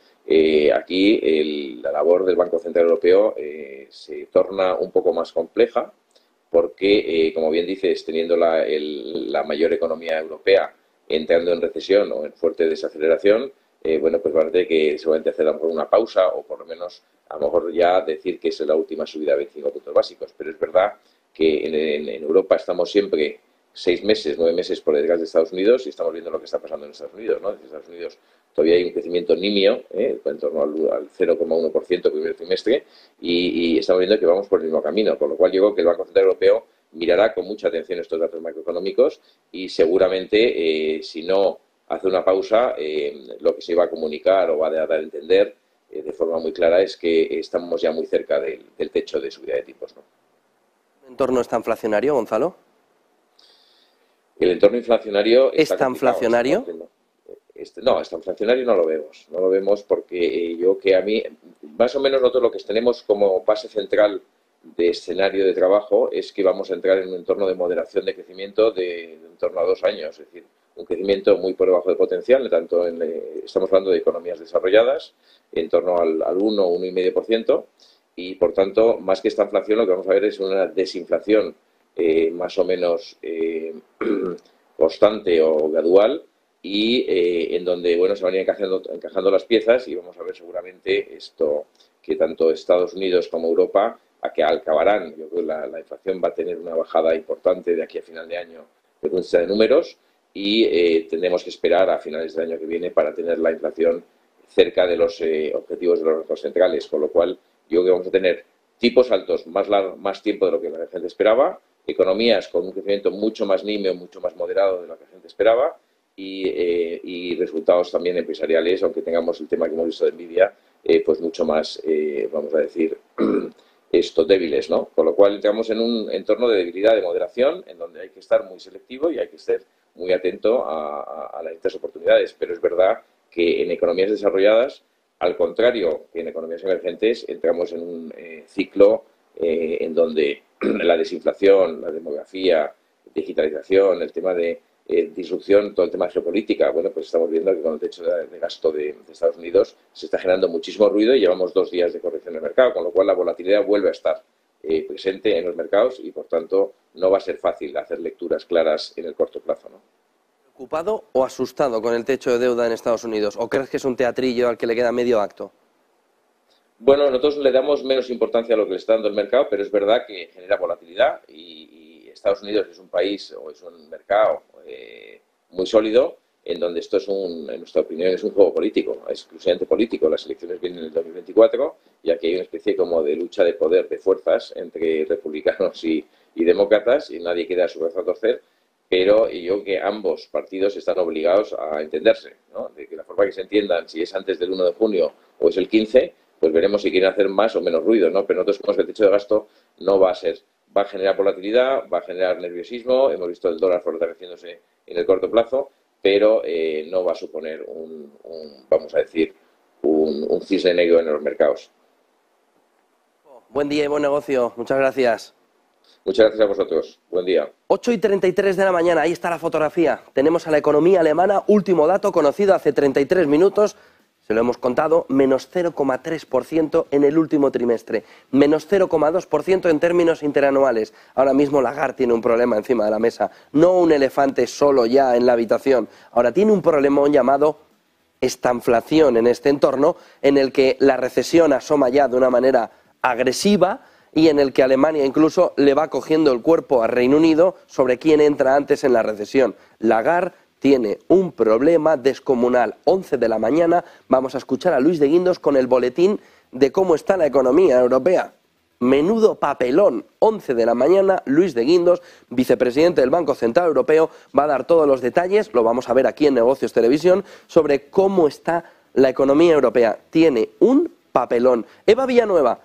aquí la labor del Banco Central Europeo se torna un poco más compleja porque, como bien dices, teniendo la mayor economía europea entrando en recesión o en fuerte desaceleración, bueno, pues va a tener que seguramente hacer a lo mejor una pausa o por lo menos a lo mejor ya decir que es la última subida de 25 puntos básicos. Pero es verdad que en Europa estamos siempre 6 meses, 9 meses por detrás de Estados Unidos y estamos viendo lo que está pasando en Estados Unidos, ¿no? En Estados Unidos todavía hay un crecimiento nimio, en torno al 0,1% primer trimestre y estamos viendo que vamos por el mismo camino, con lo cual yo creo que el Banco Central Europeo mirará con mucha atención estos datos macroeconómicos y seguramente si no hace una pausa, lo que se va a comunicar o va a dar a entender de forma muy clara es que estamos ya muy cerca del techo de subida de tipos, ¿no? ¿El entorno está inflacionario, Gonzalo? El entorno inflacionario... ¿Está inflacionario? No, está inflacionario no lo vemos. No lo vemos porque a mí, más o menos nosotros lo que tenemos como base central de escenario de trabajo es que vamos a entrar en un entorno de moderación de crecimiento de en torno a 2 años, es decir, un crecimiento muy por debajo del potencial, estamos hablando de economías desarrolladas, en torno al 1 o 1,5%, y por tanto, más que esta inflación, lo que vamos a ver es una desinflación más o menos constante o gradual, y en donde bueno se van a ir encajando las piezas y vamos a ver seguramente esto que tanto Estados Unidos como Europa que acabarán. Yo creo que la inflación va a tener una bajada importante de aquí a final de año de cuenta de números y tendremos que esperar a finales del año que viene para tener la inflación cerca de los objetivos de los bancos centrales, con lo cual yo creo que vamos a tener tipos altos más tiempo de lo que la gente esperaba, economías con un crecimiento mucho más nimio, mucho más moderado de lo que la gente esperaba y resultados también empresariales, aunque tengamos el tema que hemos visto de Nvidia, pues mucho más, vamos a decir, débiles, ¿no? Con lo cual entramos en un entorno de debilidad, de moderación, en donde hay que estar muy selectivo y hay que estar muy atento a las distintas oportunidades. Pero es verdad que en economías desarrolladas, al contrario que en economías emergentes, entramos en un ciclo en donde la desinflación, la demografía, digitalización, el tema de disrupción, todo el tema de geopolítica, bueno, pues estamos viendo que con el techo de gasto de Estados Unidos se está generando muchísimo ruido y llevamos 2 días de corrección en el mercado, con lo cual la volatilidad vuelve a estar presente en los mercados y, por tanto, no va a ser fácil hacer lecturas claras en el corto plazo, ¿no? ¿Preocupado o asustado con el techo de deuda en Estados Unidos? ¿O crees que es un teatrillo al que le queda medio acto? Bueno, nosotros le damos menos importancia a lo que le está dando el mercado, pero es verdad que genera volatilidad y Estados Unidos es un país o es un mercado muy sólido en donde esto en nuestra opinión es un juego político, exclusivamente político. Las elecciones vienen en el 2024 y aquí hay una especie como de lucha de poder, de fuerzas entre republicanos y demócratas y nadie quiere dar su brazo a torcer, pero yo creo que ambos partidos están obligados a entenderse, ¿no? De que la forma que se entiendan, si es antes del 1 de junio o es el 15, pues veremos si quieren hacer más o menos ruido, ¿no? Pero nosotros creemos que el techo de gasto no va a generar volatilidad, va a generar nerviosismo, hemos visto el dólar fortaleciéndose en el corto plazo, pero no va a suponer vamos a decir, un cisne negro en los mercados. Buen día y buen negocio. Muchas gracias. Muchas gracias a vosotros. Buen día. 8:33 de la mañana. Ahí está la fotografía. Tenemos a la economía alemana. Último dato conocido hace 33 minutos. Se lo hemos contado. Menos 0,3% en el último trimestre. Menos 0,2% en términos interanuales. Ahora mismo Lagarde tiene un problema encima de la mesa. No un elefante solo ya en la habitación. Ahora tiene un problemón llamado estanflación en este entorno, en el que la recesión asoma ya de una manera agresiva y en el que Alemania incluso le va cogiendo el cuerpo a Reino Unido sobre quién entra antes en la recesión. Lagarde tiene un problema descomunal. 11 de la mañana vamos a escuchar a Luis de Guindos con el boletín de cómo está la economía europea. Menudo papelón. 11 de la mañana, Luis de Guindos, vicepresidente del Banco Central Europeo, va a dar todos los detalles, lo vamos a ver aquí en Negocios Televisión, sobre cómo está la economía europea. Tiene un papelón. Eva Villanueva.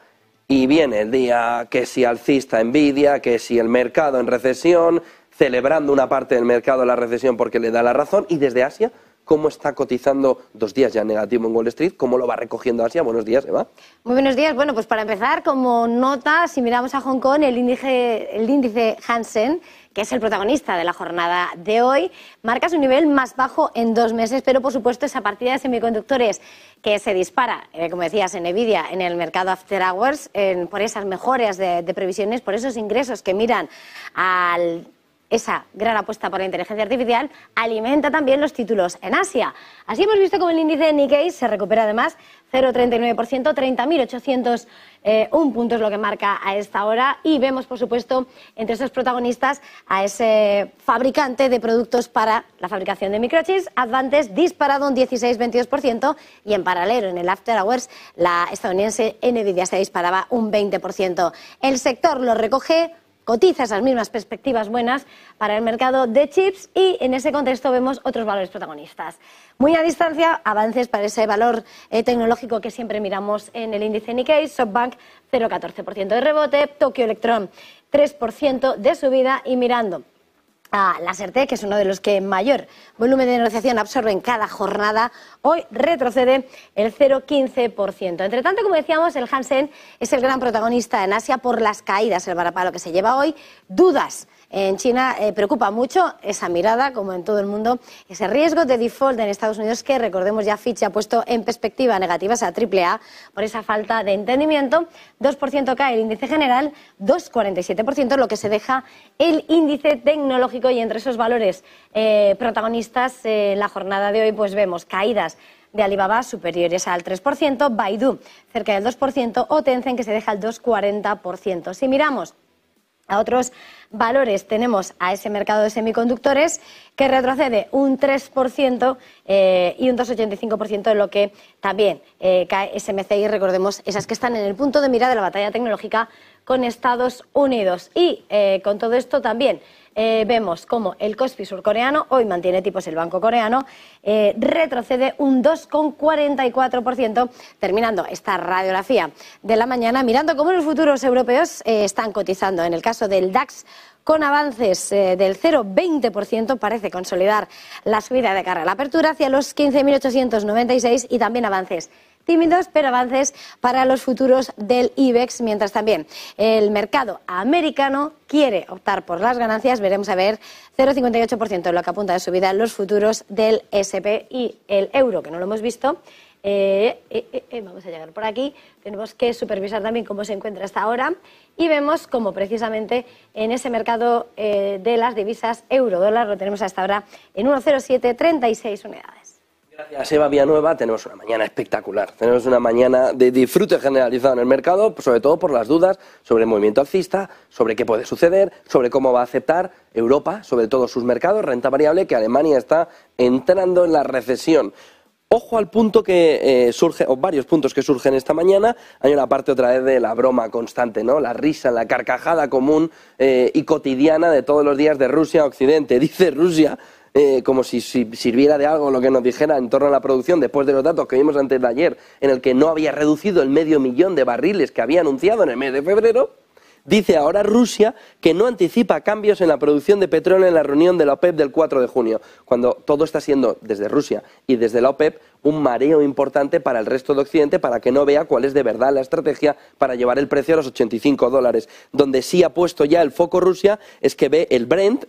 Y viene el día que si alcista Nvidia, que si el mercado en recesión, celebrando una parte del mercado la recesión porque le da la razón. Y desde Asia cómo está cotizando 2 días ya negativo en Wall Street, cómo lo va recogiendo Asia. Buenos días, Eva. Muy buenos días. Bueno, pues para empezar, como nota, si miramos a Hong Kong, el índice Hang Seng, que es el protagonista de la jornada de hoy, marca su nivel más bajo en 2 meses, pero por supuesto esa partida de semiconductores que se dispara, como decías, en Nvidia, en el mercado after hours, por esas mejoras de previsiones, por esos ingresos que miran esa gran apuesta por la inteligencia artificial, alimenta también los títulos en Asia. Así hemos visto como el índice Nikkei se recupera además 0,39%, 30.801 puntos lo que marca a esta hora, y vemos por supuesto entre esos protagonistas a ese fabricante de productos para la fabricación de microchips, Advantes, disparado un 16,22%, y en paralelo en el after hours la estadounidense Nvidia se disparaba un 20%. El sector lo recoge, cotiza esas mismas perspectivas buenas para el mercado de chips, y en ese contexto vemos otros valores protagonistas. Muy a distancia, avances para ese valor tecnológico que siempre miramos en el índice Nikkei. SoftBank 0,14% de rebote, Tokyo Electron 3% de subida, y mirando a Lasertec, que es uno de los que mayor volumen de negociación absorbe en cada jornada, hoy retrocede el 0,15%. Entre tanto, como decíamos, el Hang Seng es el gran protagonista en Asia por las caídas, el varapalo que se lleva hoy, dudas. En China preocupa mucho esa mirada, como en todo el mundo, ese riesgo de default en Estados Unidos que, recordemos, ya Fitch ha puesto en perspectiva negativa a AAA por esa falta de entendimiento. 2% cae el índice general, 2,47% lo que se deja el índice tecnológico, y entre esos valores protagonistas en la jornada de hoy pues vemos caídas de Alibaba superiores al 3%, Baidu cerca del 2% o Tencent que se deja el 2,40%. Si miramos a otros valores, tenemos a ese mercado de semiconductores que retrocede un 3% y un 2,85% en lo que también cae SMCI, recordemos, esas que están en el punto de mira de la batalla tecnológica con Estados Unidos. Y con todo esto también vemos como el Kospi surcoreano, hoy mantiene tipos el banco coreano, retrocede un 2,44%, terminando esta radiografía de la mañana, mirando cómo los futuros europeos están cotizando. En el caso del DAX, con avances del 0,20%, parece consolidar la subida de cara a la apertura hacia los 15.896, y también avances tímidos, pero avances para los futuros del IBEX, mientras también el mercado americano quiere optar por las ganancias. Veremos a ver 0,58% lo que apunta de subida los futuros del SP, y el euro, que no lo hemos visto. Vamos a llegar por aquí, tenemos que supervisar también cómo se encuentra hasta ahora, y vemos cómo precisamente en ese mercado de las divisas euro-dólar lo tenemos hasta ahora en 1,0736 unidades. Gracias, Eva Villanueva. Tenemos una mañana espectacular. Tenemos una mañana de disfrute generalizado en el mercado, sobre todo por las dudas sobre el movimiento alcista, sobre qué puede suceder, sobre cómo va a aceptar Europa, sobre todo sus mercados, renta variable, que Alemania está entrando en la recesión. Ojo al punto que surge, o varios puntos que surgen esta mañana. Hay una parte otra vez de la broma constante, ¿no? La risa, la carcajada común y cotidiana de todos los días de Rusia a Occidente. Dice Rusia, como si sirviera de algo lo que nos dijera en torno a la producción, después de los datos que vimos antes de ayer, en el que no había reducido el 500.000 de barriles que había anunciado en el mes de febrero. Dice ahora Rusia que no anticipa cambios en la producción de petróleo en la reunión de la OPEP del 4 de junio, cuando todo está siendo, desde Rusia y desde la OPEP, un mareo importante para el resto de Occidente, para que no vea cuál es de verdad la estrategia para llevar el precio a los $85. Donde sí ha puesto ya el foco Rusia es que ve el Brent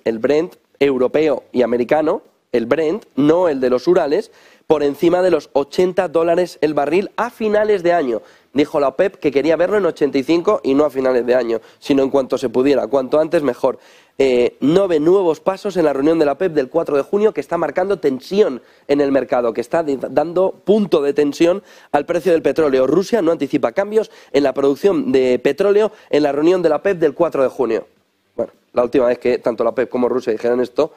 europeo y americano, el Brent, no el de los Urales, por encima de los $80 el barril a finales de año. Dijo la OPEP que quería verlo en 85 y no a finales de año, sino en cuanto se pudiera, cuanto antes mejor. No ve nuevos pasos en la reunión de la OPEP del 4 de junio, que está marcando tensión en el mercado, que está dando punto de tensión al precio del petróleo. Rusia no anticipa cambios en la producción de petróleo en la reunión de la OPEP del 4 de junio. Bueno, la última vez que tanto la OPEP como Rusia dijeron esto,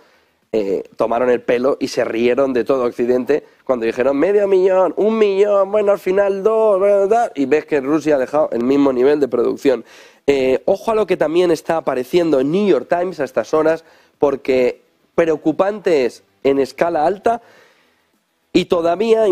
tomaron el pelo y se rieron de todo Occidente cuando dijeron 500.000, 1 millón, bueno, al final 2, ¿verdad? Y ves que Rusia ha dejado el mismo nivel de producción. Ojo a lo que también está apareciendo en New York Times a estas horas, porque preocupante es en escala alta y todavía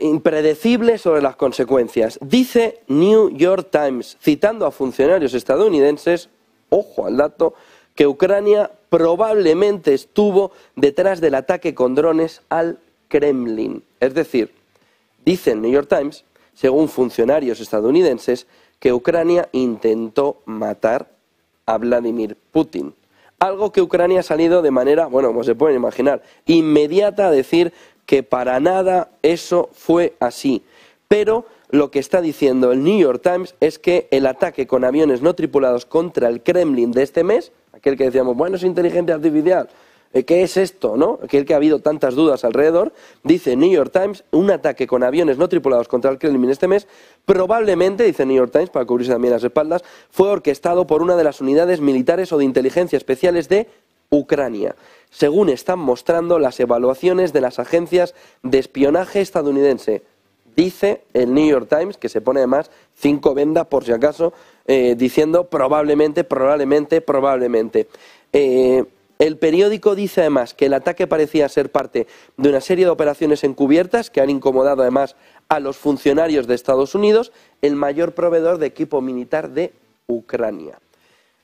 impredecible sobre las consecuencias. Dice New York Times, citando a funcionarios estadounidenses, ojo al dato, que Ucrania probablemente estuvo detrás del ataque con drones al Kremlin. Es decir, dice el New York Times, según funcionarios estadounidenses, que Ucrania intentó matar a Vladimir Putin. Algo que Ucrania ha salido de manera, bueno, como se pueden imaginar, inmediata a decir que para nada eso fue así. Pero lo que está diciendo el New York Times es que el ataque con aviones no tripulados contra el Kremlin de este mes, aquel que decíamos, bueno, es inteligencia artificial, ¿qué es esto, no? Aquel que ha habido tantas dudas alrededor, dice New York Times, un ataque con aviones no tripulados contra el Kremlin este mes, probablemente, dice New York Times, para cubrirse también las espaldas, fue orquestado por una de las unidades militares o de inteligencia especiales de Ucrania, según están mostrando las evaluaciones de las agencias de espionaje estadounidense. Dice el New York Times, que se pone además 5 vendas por si acaso, diciendo probablemente. El periódico dice además que el ataque parecía ser parte de una serie de operaciones encubiertas que han incomodado además a los funcionarios de Estados Unidos, el mayor proveedor de equipo militar de Ucrania.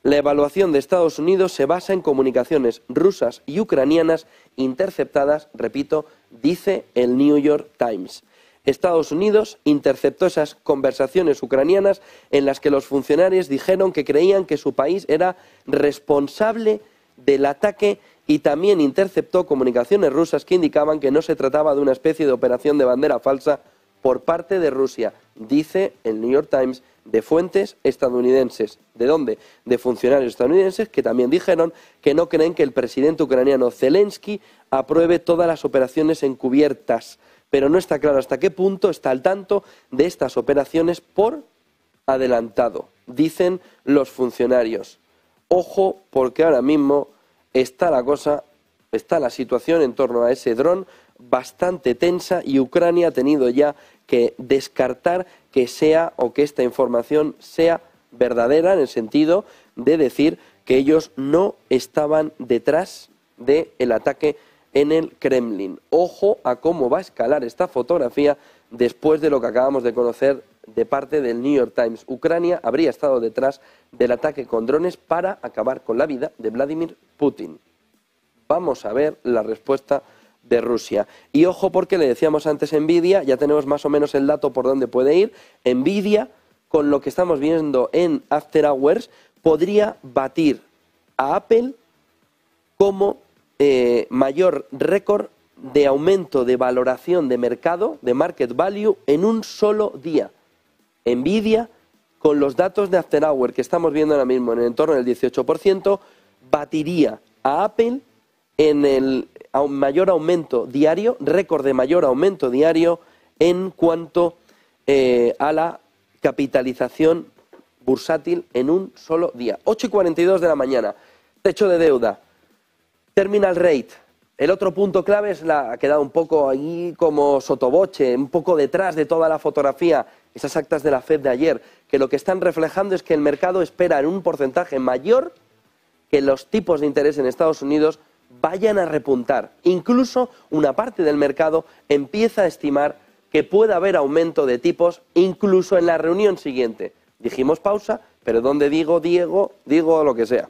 La evaluación de Estados Unidos se basa en comunicaciones rusas y ucranianas interceptadas, repito, dice el New York Times. Estados Unidos interceptó esas conversaciones ucranianas en las que los funcionarios dijeron que creían que su país era responsable del ataque y también interceptó comunicaciones rusas que indicaban que no se trataba de una especie de operación de bandera falsa por parte de Rusia, dice el New York Times, de fuentes estadounidenses. ¿De dónde? De funcionarios estadounidenses que también dijeron que no creen que el presidente ucraniano Zelensky apruebe todas las operaciones encubiertas, pero no está claro hasta qué punto está al tanto de estas operaciones por adelantado, dicen los funcionarios. Ojo, porque ahora mismo está la situación en torno a ese dron bastante tensa y Ucrania ha tenido ya que descartar que sea o que esta información sea verdadera en el sentido de decir que ellos no estaban detrás del ataque en el Kremlin. Ojo a cómo va a escalar esta fotografía después de lo que acabamos de conocer de parte del New York Times. Ucrania habría estado detrás del ataque con drones para acabar con la vida de Vladimir Putin. Vamos a ver la respuesta de Rusia. Y ojo porque le decíamos antes Nvidia, ya tenemos más o menos el dato por dónde puede ir. Nvidia, con lo que estamos viendo en After Hours, podría batir a Apple como mayor récord de aumento de valoración de mercado, de market value, en un solo día. Nvidia, con los datos de After Hour que estamos viendo ahora mismo en el entorno del 18%, batiría a Apple en el mayor aumento diario, récord de mayor aumento diario en cuanto a la capitalización bursátil en un solo día. 8:42 de la mañana, techo de deuda, terminal rate. El otro punto clave ha quedado un poco ahí como sotoboche, un poco detrás de toda la fotografía, esas actas de la FED de ayer, que lo que están reflejando es que el mercado espera en un porcentaje mayor que los tipos de interés en Estados Unidos vayan a repuntar. Incluso una parte del mercado empieza a estimar que puede haber aumento de tipos incluso en la reunión siguiente. Dijimos pausa, pero donde digo lo que sea.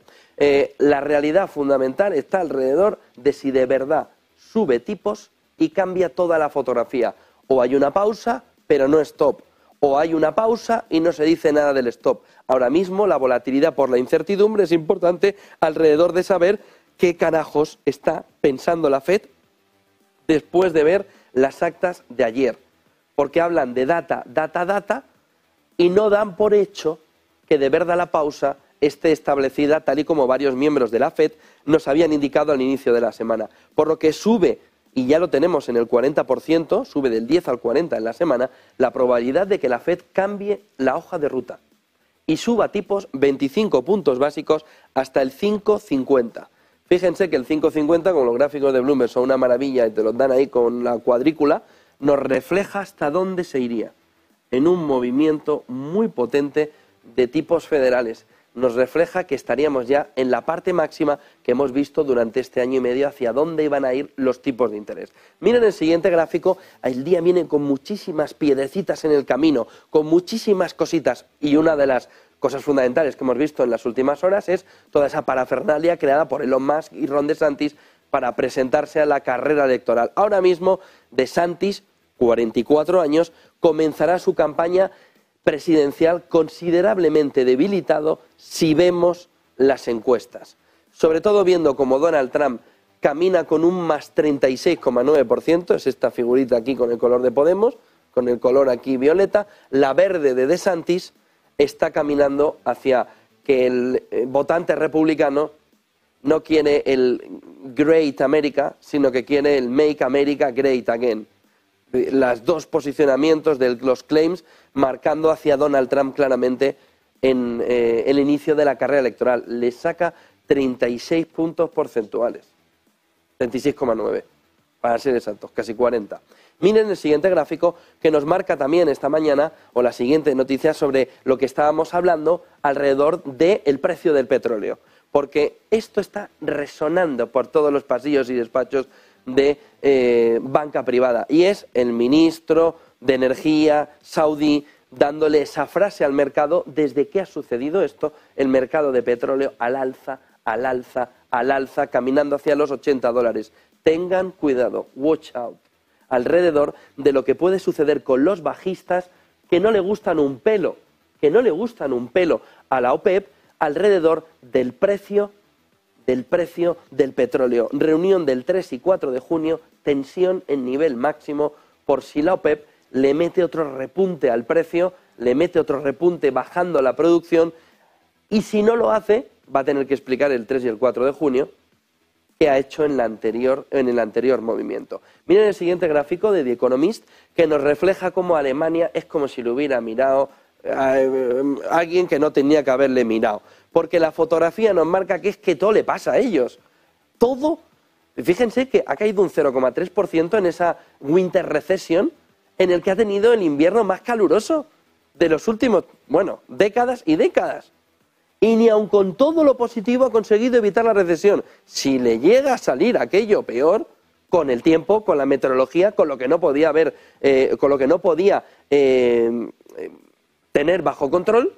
La realidad fundamental está alrededor de si de verdad sube tipos y cambia toda la fotografía. O hay una pausa, pero no stop. O hay una pausa y no se dice nada del stop. Ahora mismo la volatilidad por la incertidumbre es importante alrededor de saber qué carajos está pensando la FED después de ver las actas de ayer. Porque hablan de data y no dan por hecho que de verdad la pausa esté establecida tal y como varios miembros de la FED nos habían indicado al inicio de la semana. Por lo que sube, y ya lo tenemos en el 40%, sube del 10 al 40 en la semana, la probabilidad de que la FED cambie la hoja de ruta y suba tipos 25 puntos básicos hasta el 5,50. Fíjense que el 5,50, como los gráficos de Bloomberg son una maravilla y te los dan ahí con la cuadrícula, nos refleja hasta dónde se iría en un movimiento muy potente de tipos federales. Nos refleja que estaríamos ya en la parte máxima que hemos visto durante este año y medio hacia dónde iban a ir los tipos de interés. Miren el siguiente gráfico, el día viene con muchísimas piedrecitas en el camino, con muchísimas cositas, y una de las cosas fundamentales que hemos visto en las últimas horas es toda esa parafernalia creada por Elon Musk y Ron DeSantis para presentarse a la carrera electoral. Ahora mismo, DeSantis, 44 años, comenzará su campaña presidencial considerablemente debilitado si vemos las encuestas. Sobre todo viendo como Donald Trump camina con un más 36,9%, es esta figurita aquí con el color de Podemos, con el color aquí violeta, la verde de DeSantis está caminando hacia que el votante republicano no quiere el Great America, sino que quiere el Make America Great Again. Los dos posicionamientos de los claims marcando hacia Donald Trump claramente en el inicio de la carrera electoral. Le saca 36 puntos porcentuales, 36,9 para ser exactos, casi 40. Miren el siguiente gráfico que nos marca también esta mañana, o la siguiente noticia sobre lo que estábamos hablando alrededor del precio del petróleo. Porque esto está resonando por todos los pasillos y despachos de banca privada. Y es el ministro de Energía saudí dándole esa frase al mercado desde que ha sucedido esto, el mercado de petróleo al alza, al alza, al alza, caminando hacia los $80. Tengan cuidado, watch out, alrededor de lo que puede suceder con los bajistas que no le gustan un pelo, a la OPEP alrededor del precio del petróleo. Reunión del 3 y 4 de junio, tensión en nivel máximo por si la OPEP le mete otro repunte al precio, le mete otro repunte bajando la producción y si no lo hace va a tener que explicar el 3 y el 4 de junio que ha hecho en el anterior movimiento. Miren el siguiente gráfico de The Economist que nos refleja cómo Alemania es como si lo hubiera mirado alguien que no tenía que haberle mirado. Porque la fotografía nos marca que es que todo le pasa a ellos. Todo, fíjense que ha caído un 0,3% en esa winter recession en el que ha tenido el invierno más caluroso de los últimos, décadas y décadas. Y ni aun con todo lo positivo ha conseguido evitar la recesión. Si le llega a salir aquello peor, con el tiempo, con la meteorología, con lo que no podía tener bajo control,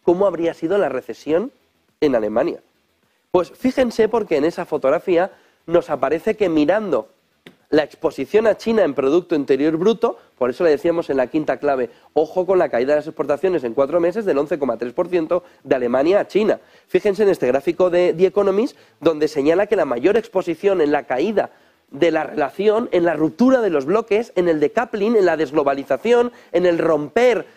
¿cómo habría sido la recesión en Alemania? Pues fíjense porque en esa fotografía nos aparece que mirando la exposición a China en Producto Interior Bruto, por eso le decíamos en la quinta clave, ojo con la caída de las exportaciones en 4 meses del 11,3% de Alemania a China. Fíjense en este gráfico de The Economist, donde señala que la mayor exposición en la caída de la relación, en la ruptura de los bloques, en el decoupling, en la desglobalización, en el romper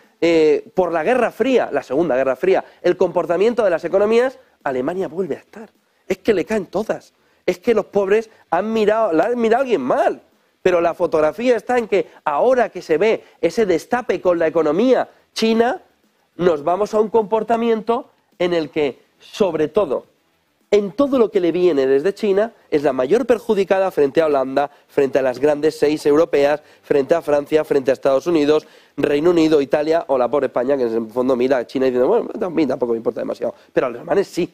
por la Guerra Fría, la Segunda Guerra Fría, el comportamiento de las economías, Alemania vuelve a estar. Es que le caen todas. Es que los pobres la han mirado a alguien mal. Pero la fotografía está en que ahora que se ve ese destape con la economía china, nos vamos a un comportamiento en el que, sobre todo, en todo lo que le viene desde China, es la mayor perjudicada frente a Holanda, frente a las grandes 6 europeas, frente a Francia, frente a Estados Unidos, Reino Unido, Italia o la pobre España, que en el fondo mira a China y dice, bueno, a mí tampoco me importa demasiado. Pero a los alemanes sí.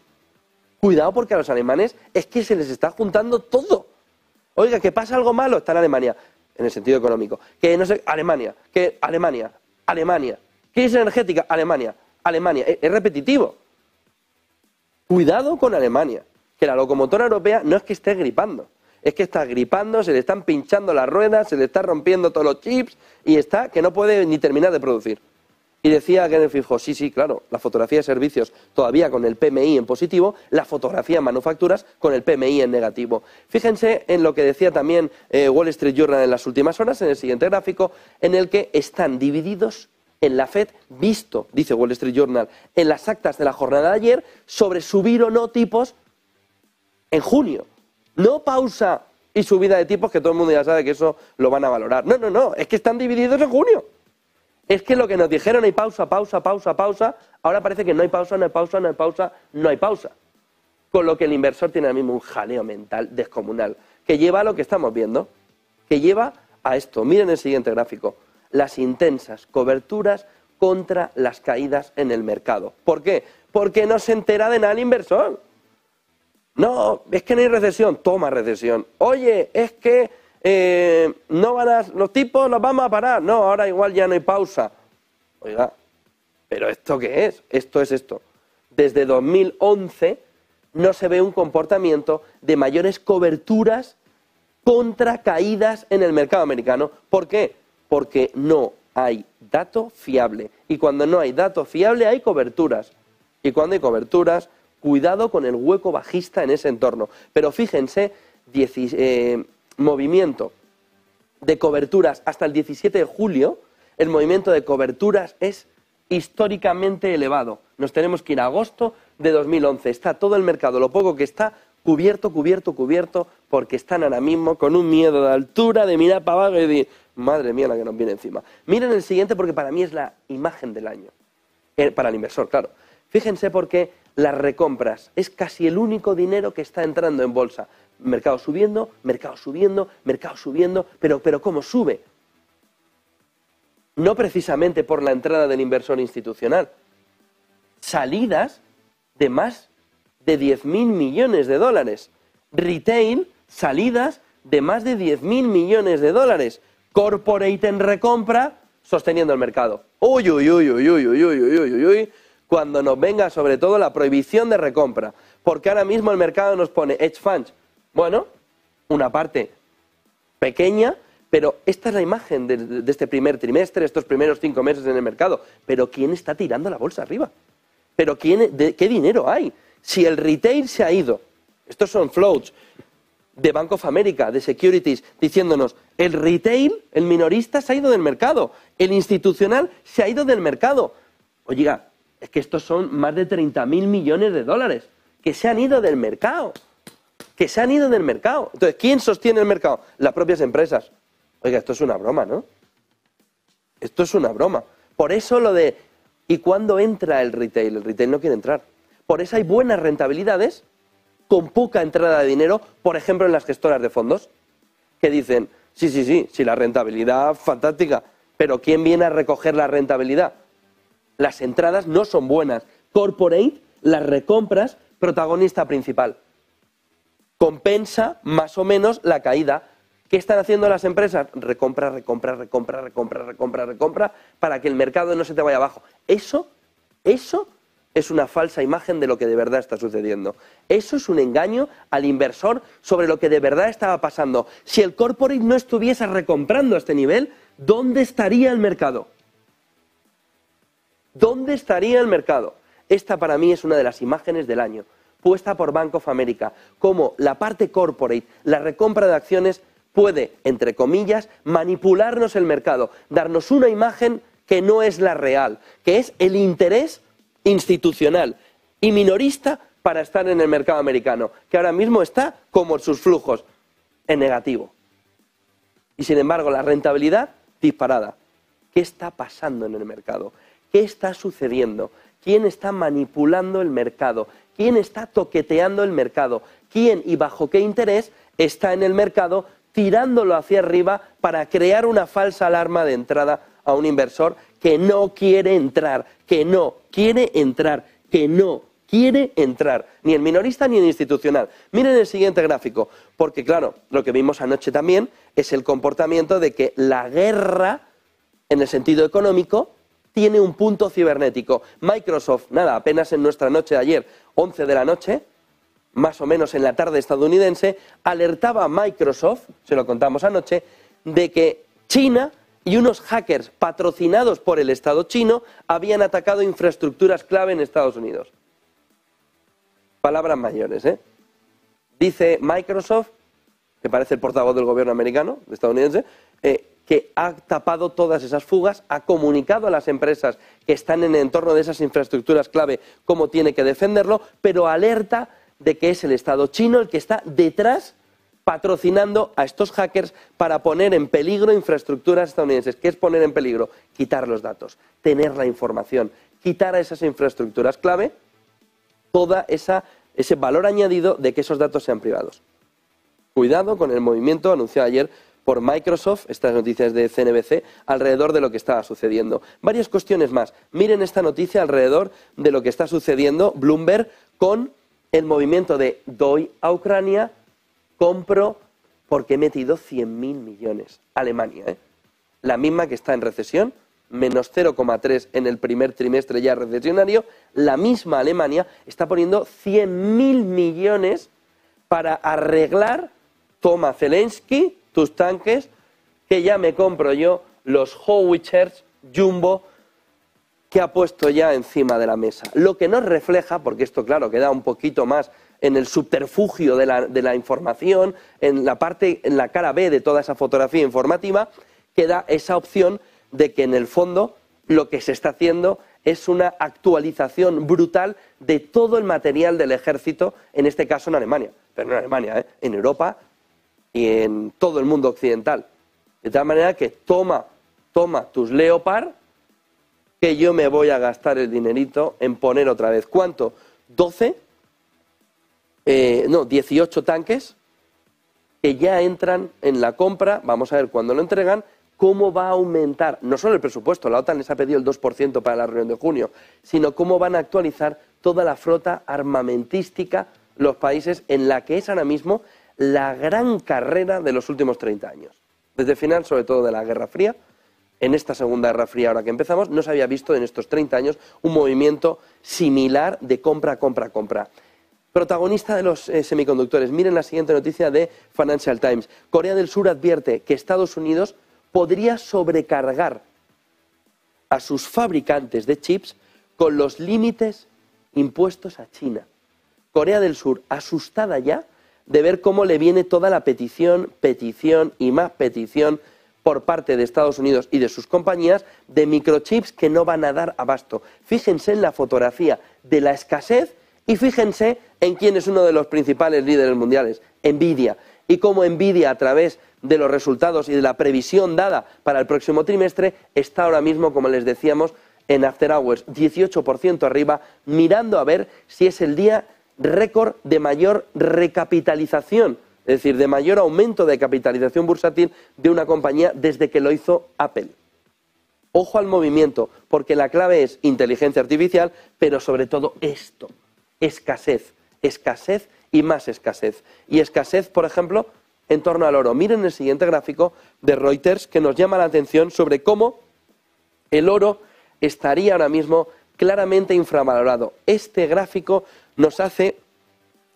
Cuidado porque a los alemanes es que se les está juntando todo. Oiga, que pasa algo malo, está en Alemania, en el sentido económico. Que no sé, Alemania. Crisis energética, Alemania. Es repetitivo. Cuidado con Alemania, que la locomotora europea no es que esté gripando, es que está gripando, se le están pinchando las ruedas, se le está rompiendo todos los chips y está que no puede ni terminar de producir. Y decía Kenneth Fijo, sí, claro, la fotografía de servicios todavía con el PMI en positivo, la fotografía de manufacturas con el PMI en negativo. Fíjense en lo que decía también Wall Street Journal en las últimas horas, en el siguiente gráfico, en el que están divididos en la FED, visto, dice Wall Street Journal, en las actas de la jornada de ayer, sobre subir o no tipos en junio. No pausa y subida de tipos, que todo el mundo ya sabe que eso lo van a valorar. No, es que están divididos en junio. Es que lo que nos dijeron hay pausa, ahora parece que no hay pausa. Con lo que el inversor tiene ahora mismo un jaleo mental descomunal, que lleva a lo que estamos viendo, que lleva a esto. Miren el siguiente gráfico. Las intensas coberturas contra las caídas en el mercado. ¿Por qué? Porque no se entera de nada el inversor. No, es que no hay recesión. Toma recesión. Oye, es que los tipos los vamos a parar. No, ahora igual ya no hay pausa. Oiga, ¿pero esto qué es? Esto es esto. Desde 2011 no se ve un comportamiento de mayores coberturas contra caídas en el mercado americano. ¿Por qué? Porque no hay dato fiable. Y cuando no hay dato fiable hay coberturas. Y cuando hay coberturas, cuidado con el hueco bajista en ese entorno. Pero fíjense, movimiento de coberturas hasta el 17 de julio, el movimiento de coberturas es históricamente elevado. Nos tenemos que ir a agosto de 2011. Está todo el mercado, lo poco que está, cubierto, porque están ahora mismo con un miedo de altura, de mirar para abajo y decir, madre mía la que nos viene encima. Miren el siguiente porque para mí es la imagen del año. Para el inversor, claro. Fíjense porque las recompras es casi el único dinero que está entrando en bolsa. Mercado subiendo, pero ¿cómo sube? No precisamente por la entrada del inversor institucional. Salidas de más de 10.000 millones de dólares. Retail, salidas de más de 10.000 millones de dólares. Corporate en recompra, sosteniendo el mercado. Uy, cuando nos venga sobre todo la prohibición de recompra. Porque ahora mismo el mercado nos pone hedge funds. Bueno, una parte pequeña, pero esta es la imagen de este primer trimestre, estos primeros 5 meses en el mercado. Pero ¿quién está tirando la bolsa arriba? ¿Pero qué dinero hay? Si el retail se ha ido, estos son floats de Bank of America, de Securities, diciéndonos, el retail, el minorista se ha ido del mercado, el institucional se ha ido del mercado. Oiga, es que estos son más de 30.000 millones de dólares que se han ido del mercado. Entonces, ¿quién sostiene el mercado? Las propias empresas. Oiga, esto es una broma, ¿no? Esto es una broma. Por eso lo de... ¿Y cuándo entra el retail? El retail no quiere entrar. Por eso hay buenas rentabilidades con poca entrada de dinero, por ejemplo, en las gestoras de fondos, que dicen, sí, la rentabilidad fantástica, pero ¿quién viene a recoger la rentabilidad? Las entradas no son buenas. Corporate, las recompras, protagonista principal. Compensa más o menos la caída. ¿Qué están haciendo las empresas? Recompra para que el mercado no se te vaya abajo. Eso es una falsa imagen de lo que de verdad está sucediendo. Eso es un engaño al inversor sobre lo que de verdad estaba pasando. Si el corporate no estuviese recomprando a este nivel, ¿dónde estaría el mercado? ¿Dónde estaría el mercado? Esta para mí es una de las imágenes del año, puesta por Bank of America, cómo la parte corporate, la recompra de acciones, puede, entre comillas, manipularnos el mercado, darnos una imagen que no es la real, que es el interés institucional y minorista para estar en el mercado americano, que ahora mismo está como sus flujos, en negativo. Y sin embargo, la rentabilidad disparada. ¿Qué está pasando en el mercado? ¿Qué está sucediendo? ¿Quién está manipulando el mercado? ¿Quién está toqueteando el mercado? ¿Quién y bajo qué interés está en el mercado tirándolo hacia arriba para crear una falsa alarma de entrada a un inversor que no quiere entrar, ni el minorista ni el institucional? Miren el siguiente gráfico, porque claro, lo que vimos anoche también es el comportamiento de que la guerra, en el sentido económico, tiene un punto cibernético. Microsoft, apenas en nuestra noche de ayer, 11 de la noche, más o menos en la tarde estadounidense, alertaba a Microsoft, se lo contamos anoche, de que China y unos hackers patrocinados por el Estado chino habían atacado infraestructuras clave en Estados Unidos. Palabras mayores, ¿eh? Dice Microsoft, que parece el portavoz del gobierno americano, estadounidense, que ha tapado todas esas fugas, ha comunicado a las empresas que están en el entorno de esas infraestructuras clave cómo tiene que defenderlo, pero alerta de que es el Estado chino el que está detrás patrocinando a estos hackers para poner en peligro infraestructuras estadounidenses. ¿Qué es poner en peligro? Quitar los datos, tener la información, quitar a esas infraestructuras clave toda ese valor añadido de que esos datos sean privados. Cuidado con el movimiento anunciado ayer por Microsoft, estas noticias de CNBC, alrededor de lo que estaba sucediendo. Varias cuestiones más. Miren esta noticia alrededor de lo que está sucediendo, Bloomberg, con el movimiento de doy a Ucrania, compro porque he metido 100.000 millones. Alemania, la misma que está en recesión, menos 0,3 en el primer trimestre ya recesionario, la misma Alemania está poniendo 100.000 millones para arreglar, toma Zelensky, tus tanques, que ya me compro yo los Howitzers Jumbo que ha puesto ya encima de la mesa. Lo que nos refleja, porque esto claro queda un poquito más en el subterfugio de la información, en la cara B de toda esa fotografía informativa, queda esa opción de que en el fondo lo que se está haciendo es una actualización brutal de todo el material del ejército, en este caso en Alemania, pero no en Alemania, en Europa y en todo el mundo occidental. De tal manera que toma tus Leopard, que yo me voy a gastar el dinerito en poner otra vez, ¿cuánto? 18 tanques que ya entran en la compra, vamos a ver cuándo lo entregan, cómo va a aumentar, no solo el presupuesto, la OTAN les ha pedido el 2% para la reunión de junio, sino cómo van a actualizar toda la flota armamentística los países en la que es ahora mismo la gran carrera de los últimos 30 años. Desde el final, sobre todo de la Guerra Fría, en esta segunda Guerra Fría ahora que empezamos, no se había visto en estos 30 años un movimiento similar de compra, compra, compra. Protagonista de los semiconductores. Miren la siguiente noticia de Financial Times. Corea del Sur advierte que Estados Unidos podría sobrecargar a sus fabricantes de chips con los límites impuestos a China. Corea del Sur, asustada ya de ver cómo le viene toda la petición y más petición por parte de Estados Unidos y de sus compañías de microchips que no van a dar abasto. Fíjense en la fotografía de la escasez y fíjense en quién es uno de los principales líderes mundiales, Nvidia, y cómo Nvidia, a través de los resultados y de la previsión dada para el próximo trimestre, está ahora mismo, como les decíamos, en After Hours, 18% arriba, mirando a ver si es el día récord de mayor recapitalización, es decir, de mayor aumento de capitalización bursátil de una compañía desde que lo hizo Apple. Ojo al movimiento, porque la clave es inteligencia artificial, pero sobre todo esto, escasez, escasez y más escasez. Y escasez, por ejemplo, en torno al oro. Miren el siguiente gráfico de Reuters que nos llama la atención sobre cómo el oro estaría ahora mismo claramente infravalorado. Este gráfico nos hace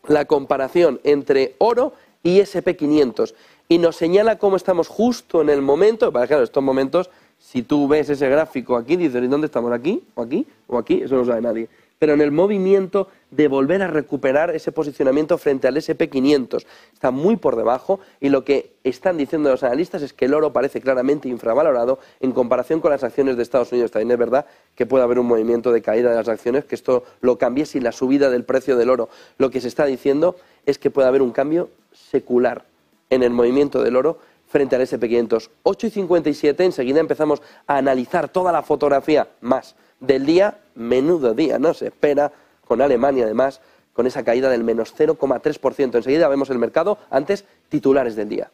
la comparación entre oro y SP500 y nos señala cómo estamos justo en el momento, para claro, estos momentos, si tú ves ese gráfico aquí, dices, ¿y dónde estamos? ¿Aquí? ¿O aquí? ¿O aquí? Eso no sabe nadie. Pero en el movimiento de volver a recuperar ese posicionamiento frente al SP500. Está muy por debajo y lo que están diciendo los analistas es que el oro parece claramente infravalorado en comparación con las acciones de Estados Unidos. También es verdad que puede haber un movimiento de caída de las acciones, que esto lo cambie sin la subida del precio del oro. Lo que se está diciendo es que puede haber un cambio secular en el movimiento del oro frente al SP500. 8:57, enseguida empezamos a analizar toda la fotografía más del día, menudo día, ¿no? Se espera con Alemania, además, con esa caída del menos 0,3%. Enseguida vemos el mercado, antes titulares del día.